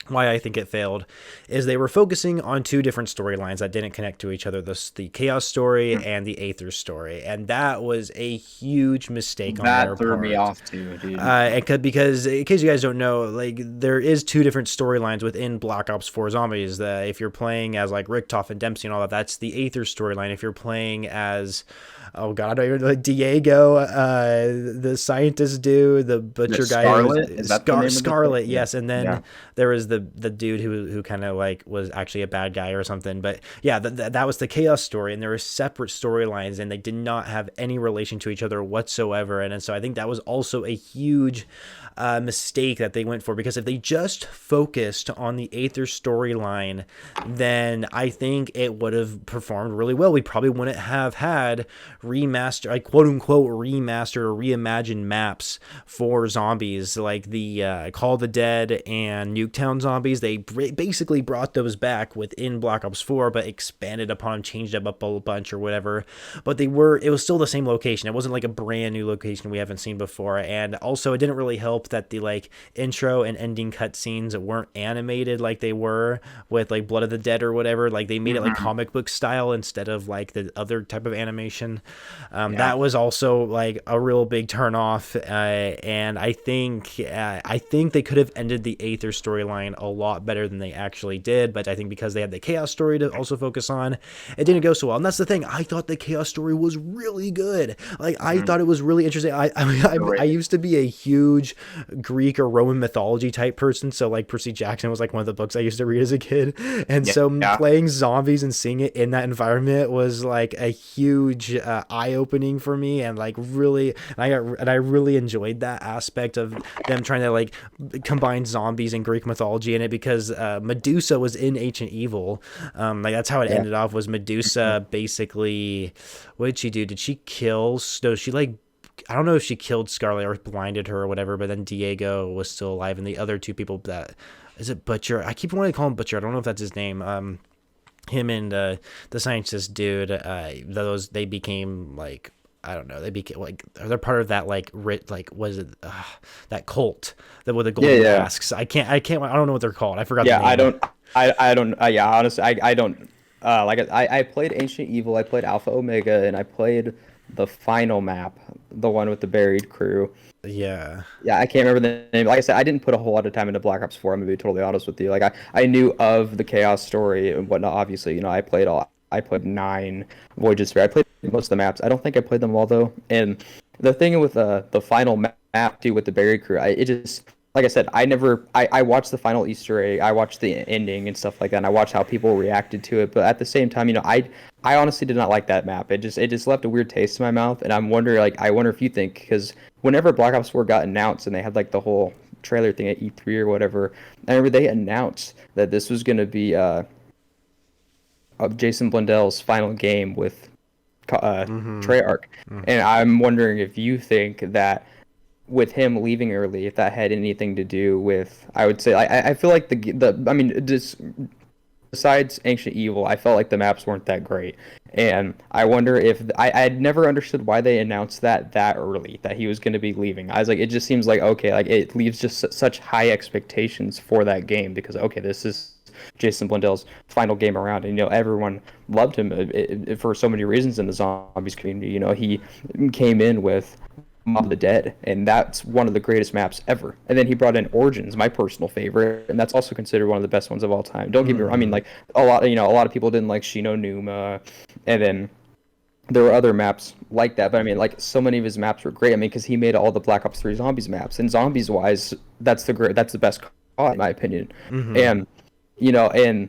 why I think it failed is they were focusing on two different storylines that didn't connect to each other, the Chaos story and the Aether story, and that was a huge mistake on their part. That threw me off too, dude. Because in case you guys don't know, like there is two different storylines within Black Ops 4 Zombies. If you're playing as like Richtof and Dempsey and all that, that's the Aether storyline. If you're playing as I don't even know, Diego, the scientist dude, the butcher guy, Scarlet? Is that the name of the Scarlet, thing? yes, and then there was the dude who kind of like was actually a bad guy or something. But yeah, that was the Chaos story, and there were separate storylines, and they did not have any relation to each other whatsoever. And so I think that was also a huge mistake that they went for, because if they just focused on the Aether storyline, then I think it would have performed really well. We probably wouldn't have had remaster, like quote unquote remastered or reimagined maps for zombies like the Call of the Dead and Nuketown zombies. They basically brought those back within Black Ops 4, but expanded upon them, changed them up a bunch or whatever. But it was still the same location. It wasn't like a brand new location we haven't seen before. And also it didn't really help that the like intro and ending cutscenes weren't animated like they were with like Blood of the Dead or whatever. Like they made it like comic book style instead of like the other type of animation. That was also like a real big turn off, and I think they could have ended the Aether storyline a lot better than they actually did. But I think because they had the Chaos story to also focus on, it didn't go so well. And that's the thing, I thought the Chaos story was really good. Like I thought it was really interesting. I used to be a huge Greek or Roman mythology type person, so like Percy Jackson was like one of the books I used to read as a kid, and playing zombies and seeing it in that environment was like a huge eye-opening for me, and like really, I really enjoyed that aspect of them trying to like combine zombies and Greek mythology in it, because Medusa was in Ancient Evil. Like that's how it ended off, was Medusa basically, what did she do? Did she kill? No, she like, I don't know if she killed Scarlet or blinded her or whatever, but then Diego was still alive, and the other two people, that is it Butcher? I keep wanting to call him Butcher. I don't know if that's his name. Him and the scientist dude, they became like, I don't know, they became like, they're part of that like was it that cult that with the golden masks. I don't know what they're called. I forgot the name. I don't honestly I don't I played Ancient Evil, I played Alpha Omega, and I played the final map, the one with the buried crew. Yeah, I can't remember the name. Like I said, I didn't put a whole lot of time into Black Ops 4. I'm gonna be totally honest with you. Like I knew of the Chaos story and whatnot. Obviously, I played 9 Voyages Fair. I played most of the maps. I don't think I played them all though. And the thing with the final map too, with the buried crew, it just like I said, I watched the final Easter egg, I watched the ending and stuff like that, and I watched how people reacted to it. But at the same time, I honestly did not like that map. It just left a weird taste in my mouth, and I wonder if you think, because whenever Black Ops 4 got announced and they had like the whole trailer thing at E3 or whatever, I remember they announced that this was going to be Jason Blundell's final game with Treyarch, and I'm wondering if you think that with him leaving early, if that had anything to do with, I would say, I feel like I mean, just besides Ancient Evil, I felt like the maps weren't that great, and I wonder if I had never understood why they announced that early, that he was going to be leaving. I was like, it just seems like, okay, like it leaves just such high expectations for that game, because okay, this is Jason Blundell's final game around, and everyone loved him for so many reasons in the zombies community. He came in with Mob of the Dead, and that's one of the greatest maps ever. And then he brought in Origins, my personal favorite, and that's also considered one of the best ones of all time. Don't get me wrong. I mean, like a lot of people didn't like Shino Numa, and then there were other maps like that. But I mean, like so many of his maps were great. I mean, because he made all the Black Ops 3 Zombies maps, and zombies wise, that's the best COD in my opinion. And and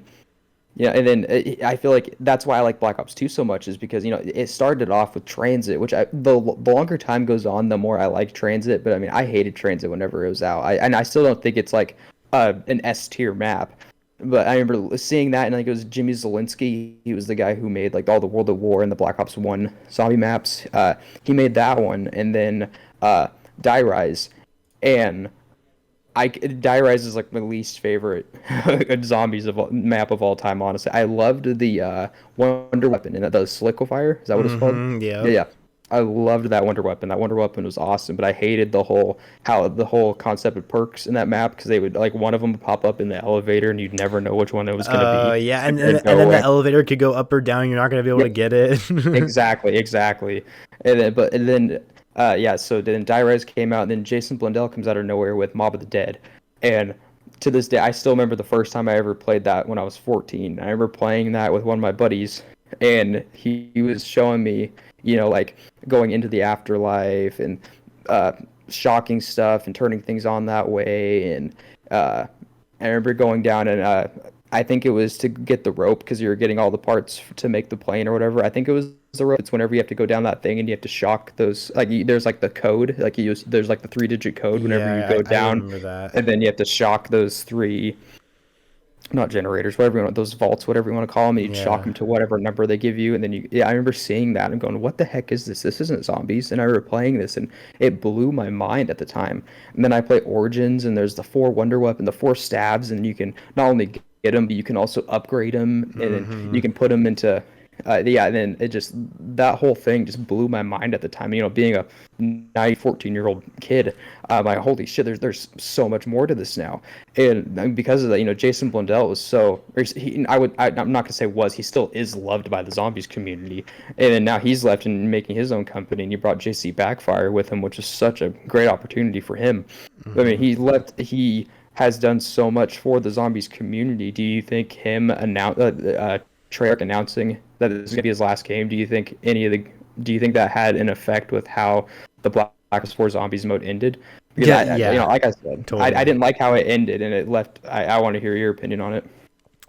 and then I feel like that's why I like Black Ops 2 so much, is because it started off with Transit, which the longer time goes on, the more I like Transit. But I mean, I hated Transit whenever it was out. And I still don't think it's like an S tier map. But I remember seeing that, and like it was Jimmy Zielinski. He was the guy who made like all the World at War and the Black Ops 1 zombie maps. He made that one, and then Die Rise, and Die Rise is like my least favorite zombies map of all time. Honestly, I loved the Wonder Weapon and the Sliquifier. Is that what it's called? Yeah. Yeah. I loved that Wonder Weapon. That Wonder Weapon was awesome, but I hated the whole concept of perks in that map, because they would like one of them would pop up in the elevator and you'd never know which one it was going to be. Yeah, and then the elevator could go up or down. You're not going to be able to get it. Exactly. And then so then Die Rise came out, and then Jason Blundell comes out of nowhere with Mob of the Dead. And to this day, I still remember the first time I ever played that when I was 14. I remember playing that with one of my buddies, and he was showing me, like going into the afterlife and shocking stuff and turning things on that way. And I remember going down, and I think it was to get the rope, because you were getting all the parts to make the plane or whatever. I think it was the rope. It's whenever you have to go down that thing and you have to shock those, like there's like the code, like there's like the 3-digit code whenever you go down, I remember that. And then you have to shock those three, not generators, whatever you want, those vaults, whatever you want to call them. You shock them to whatever number they give you, and then I remember seeing that and going, what the heck is this? This isn't zombies. And I remember playing this, and it blew my mind at the time. And then I play Origins, and there's the 4 Wonder Weapon, the 4 stabs, and you can not only get them, but you can also upgrade them, and then you can put them into and then that whole thing just blew my mind at the time. Being a 14-year-old kid, I'm like, holy shit, there's so much more to this now. And because of that, Jason Blundell was I'm not gonna say he still is loved by the zombies community. And then now he's left and making his own company, and he brought JC Backfire with him, which is such a great opportunity for him. I mean, he has done so much for the zombies community. Do you think him Treyarch announcing that this is going to be his last game, do you think that had an effect with how the Black Ops 4 Zombies mode ended? Because like I said, totally. I didn't like how it ended, and it left. I want to hear your opinion on it.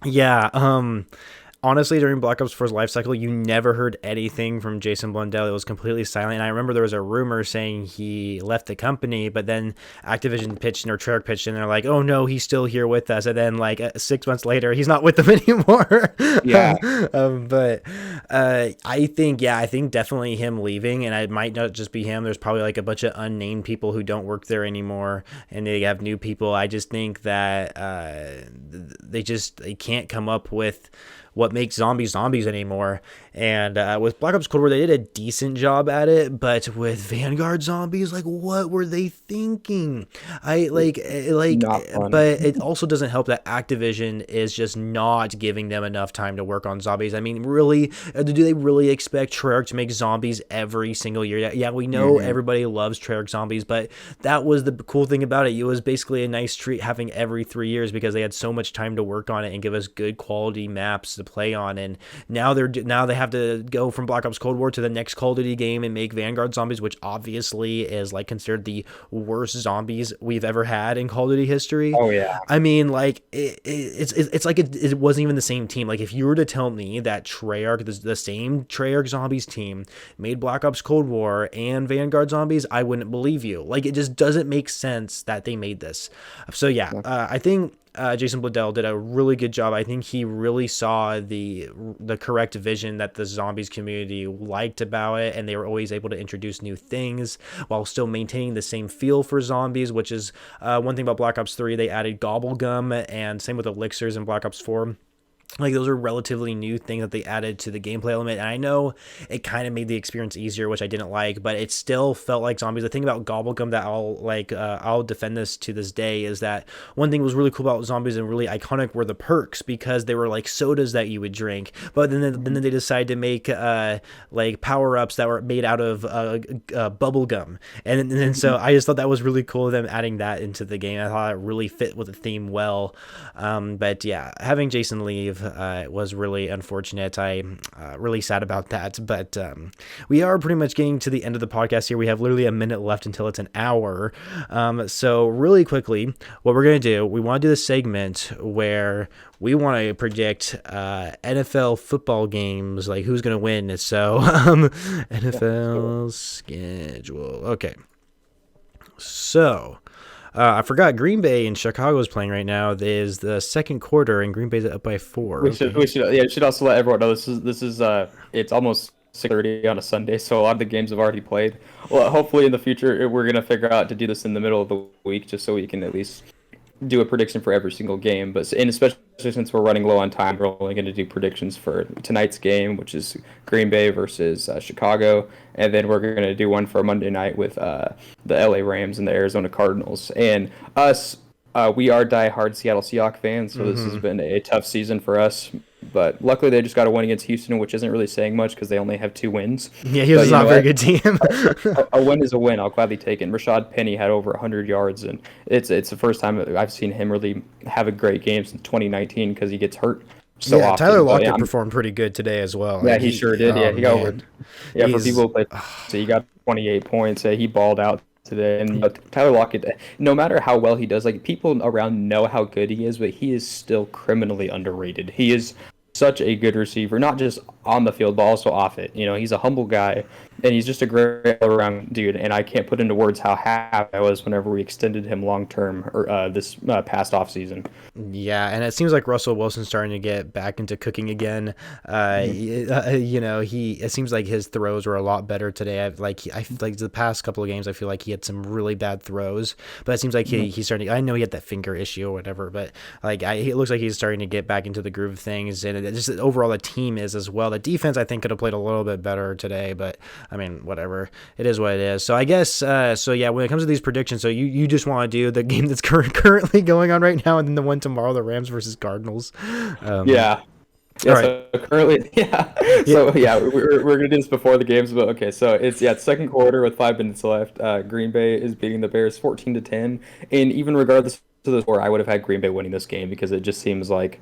Yeah. Honestly, during Black Ops 4's life cycle, you never heard anything from Jason Blundell. It was completely silent. And I remember there was a rumor saying he left the company, but then Activision pitched in, or Treyarch pitched in, and they're like, oh no, he's still here with us. And then like 6 months later, he's not with them anymore. Yeah. But I think definitely him leaving, and it might not just be him. There's probably like a bunch of unnamed people who don't work there anymore, and they have new people. I just think that they can't come up with what makes zombies anymore. And with Black Ops Cold War, they did a decent job at it, but with Vanguard zombies, like, what were they thinking? But it also doesn't help that Activision is just not giving them enough time to work on zombies. I mean, really, do they really expect Treyarch to make zombies every single year? Yeah, we know everybody loves Treyarch zombies, but that was the cool thing about it. It was basically a nice treat having every 3 years, because they had so much time to work on it and give us good quality maps to play on. And now they have to go from Black Ops Cold War to the next Call of Duty game and make Vanguard zombies, which obviously is like considered the worst zombies we've ever had in Call of Duty history. Oh yeah. I mean, like it's like it wasn't even the same team. Like if you were to tell me that Treyarch, the same Treyarch Zombies team, made Black Ops Cold War and Vanguard Zombies, I wouldn't believe you. Like it just doesn't make sense that they made this. So yeah, I think Jason Bledel did a really good job. I think he really saw the correct vision that the zombies community liked about it, and they were always able to introduce new things while still maintaining the same feel for zombies, which is one thing about Black Ops 3. They added Gobblegum, and same with Elixirs in Black Ops 4. Like those are relatively new things that they added to the gameplay element, and I know it kind of made the experience easier, which I didn't like, but it still felt like zombies. The thing about Gobblegum that I'll defend this to this day is that one thing was really cool about zombies and really iconic were the perks, because they were like sodas that you would drink, but then they decided to make like power ups that were made out of bubble gum, and then so I just thought that was really cool of them adding that into the game. I thought it really fit with the theme well, but yeah, having Jason leave was really unfortunate. I'm really sad about that, but we are pretty much getting to the end of the podcast here. We have literally a minute left until it's an hour. So really quickly, what we're going to do, we want to do this segment where we want to predict NFL football games, like who's going to win. So NFL schedule. Okay. So I forgot Green Bay and Chicago is playing right now. Is the second quarter, and Green Bay's up by 4. We should also let everyone know this is it's almost 6:30 on a Sunday, so a lot of the games have already played. Well, hopefully in the future we're gonna figure out to do this in the middle of the week, just so we can at least do a prediction for every single game. But especially since we're running low on time, we're only going to do predictions for tonight's game, which is Green Bay versus Chicago, and then we're going to do one for Monday night with the LA Rams and the Arizona Cardinals. And us, we are diehard Seattle Seahawks fans, so this has been a tough season for us. But luckily, they just got a win against Houston, which isn't really saying much because they only have 2 wins. Yeah, Houston's not a very good team. A win is a win. I'll gladly take it. And Rashad Penny had over 100 yards, and it's the first time I've seen him really have a great game since 2019 because he gets hurt so often. Tyler Lockett performed pretty good today as well. Yeah, he sure did. Yeah, he got over. Yeah, for people who play, so he got 28 points. He balled out today. And Tyler Lockett, no matter how well he does, like people around know how good he is, but he is still criminally underrated. He is such a good receiver, not just on the field, but also off it. You know, he's a humble guy, and he's just a great all-around dude. And I can't put into words how happy I was whenever we extended him long-term or this past offseason. Yeah, and it seems like Russell Wilson's starting to get back into cooking again. You know, it seems like his throws were a lot better today. I like the past couple of games, I feel like he had some really bad throws, but it seems like he's starting. I know he had that finger issue or whatever, but like it looks like he's starting to get back into the groove of things, and it just overall the team is as well. The defense I think could have played a little bit better today, but I mean whatever, it is what it is. So I guess so yeah, when it comes to these predictions, so you just want to do the game that's currently going on right now, and then the one tomorrow, the Rams versus Cardinals. Yeah. Yeah, right. So currently, So we're gonna do this before the games, but okay. So it's second quarter with 5 minutes left. Green Bay is beating the Bears 14-10, and even regardless of the score, I would have had Green Bay winning this game because it just seems like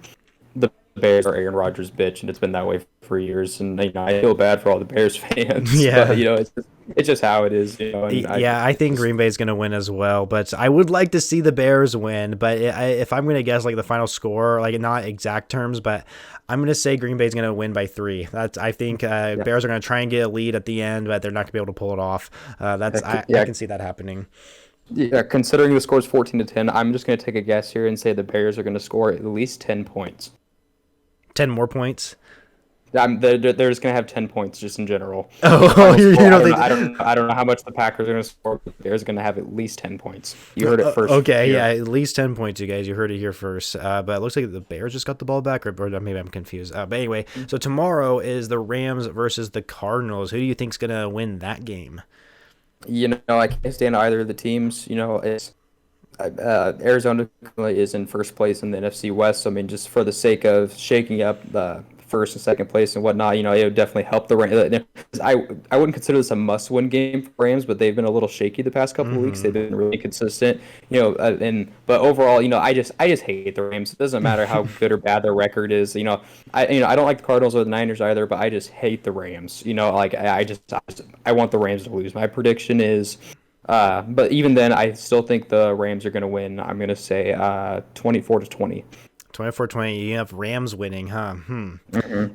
the Bears are Aaron Rodgers' bitch, and it's been that way for years. And I feel bad for all the Bears fans. Yeah, but, it's just how it is. And I think Green Bay is going to win as well, but I would like to see the Bears win. But if I'm going to guess like the final score, like not exact terms, but I'm going to say Green Bay is going to win by 3. I think Bears are going to try and get a lead at the end, but they're not going to be able to pull it off. I can see that happening. Yeah, considering the score is 14-10, I'm just going to take a guess here and say the Bears are going to score at least 10 points. 10 more points? They're just going to have 10 points just in general. I don't know how much the Packers are going to score, but they're going to have at least 10 points. You heard it first. Okay, yeah, at least 10 points, you guys. You heard it here first. But it looks like the Bears just got the ball back, or maybe I'm confused. But anyway, so tomorrow is the Rams versus the Cardinals. Who do you think's going to win that game? I can't stand either of the teams. It's Arizona is in first place in the NFC West. So, I mean, just for the sake of shaking up the first and second place and whatnot, it would definitely help the Rams. I wouldn't consider this a must-win game for Rams, but they've been a little shaky the past couple of weeks. They've been really consistent, but overall, I just hate the Rams. It doesn't matter how good or bad their record is. I don't like the Cardinals or the Niners either, but I just hate the Rams. I want the Rams to lose. My prediction is. But even then, I still think the Rams are going to win. I'm going to say 24-20. 24-20. You have Rams winning, huh?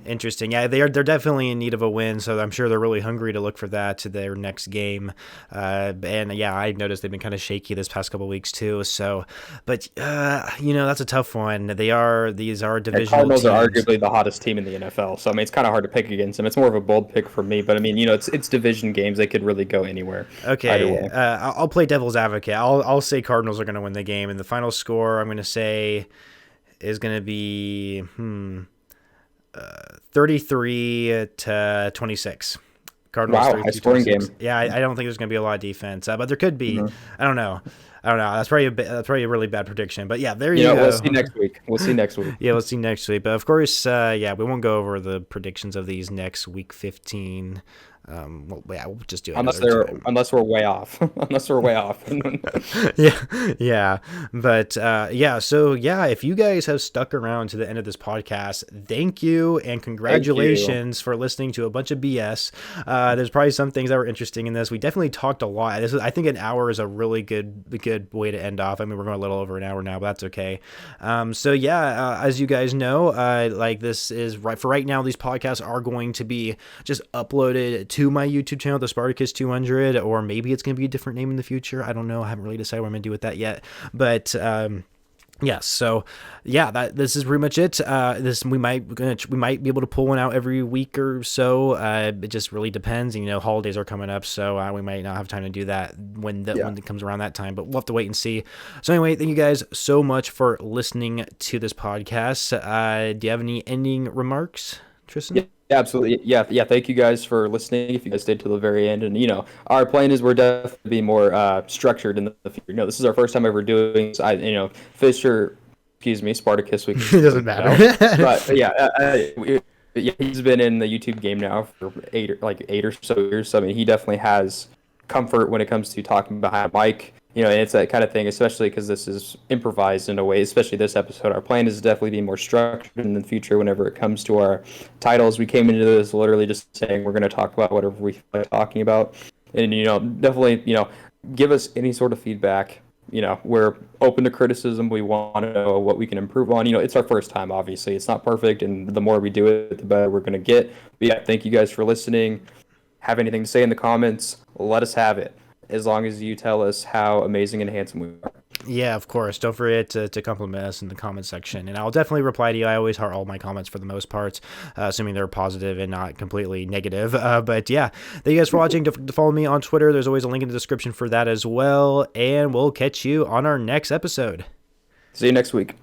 Interesting. Yeah, they're definitely in need of a win, so I'm sure they're really hungry to look for that to their next game. And yeah, I've noticed they've been kind of shaky this past couple of weeks too. So, but that's a tough one. These are divisional teams. Cardinals are arguably the hottest team in the NFL, so it's kind of hard to pick against them. It's more of a bold pick for me, but it's division games. They could really go anywhere. Okay, I'll play devil's advocate. I'll say Cardinals are going to win the game, and the final score I'm going to say is going to be 33-26. Cardinals. Wow, high scoring game. Yeah, I don't think there's going to be a lot of defense, but there could be. I don't know. That's probably a really bad prediction. But yeah, there you go. We'll see next week. Yeah, we'll see next week. But of course, we won't go over the predictions of these next week 15. We'll just do it unless we're way off. yeah. But so if you guys have stuck around to the end of this podcast, thank you and congratulations for listening to a bunch of BS. There's probably some things that were interesting in this. We definitely talked a lot. I think an hour is a really good way to end off. I mean, we're going a little over an hour now, but that's okay. As you guys know, this is right now, these podcasts are going to be just uploaded to my YouTube channel, the Spartacus 200, or maybe it's going to be a different name in the future. I don't know. I haven't really decided what I'm going to do with that yet. But this is pretty much it. We might be able to pull one out every week or so. It just really depends. Holidays are coming up, so we might not have time to do that when it comes around that time. But we'll have to wait and see. So anyway, thank you guys so much for listening to this podcast. Do you have any ending remarks, Tristan? Yeah. Absolutely. Yeah. Thank you guys for listening. If you guys stayed to the very end, and our plan is we're definitely be more structured in the future. This is our first time ever doing. Fisher, Spartacus. It doesn't matter. But he's been in the YouTube game now for eight or so years. So he definitely has comfort when it comes to talking behind a mic. And it's that kind of thing, especially because this is improvised in a way, especially this episode. Our plan is to definitely be more structured in the future whenever it comes to our titles. We came into this literally just saying we're going to talk about whatever we feel like talking about. And, definitely, give us any sort of feedback. We're open to criticism. We want to know what we can improve on. It's our first time, obviously. It's not perfect, and the more we do it, the better we're going to get. But thank you guys for listening. Have anything to say in the comments, let us have it. As long as you tell us how amazing and handsome we are. Yeah, of course. Don't forget to compliment us in the comment section. And I'll definitely reply to you. I always heart all my comments for the most part, assuming they're positive and not completely negative. But yeah, thank you guys for watching. Don't forget to follow me on Twitter. There's always a link in the description for that as well. And we'll catch you on our next episode. See you next week.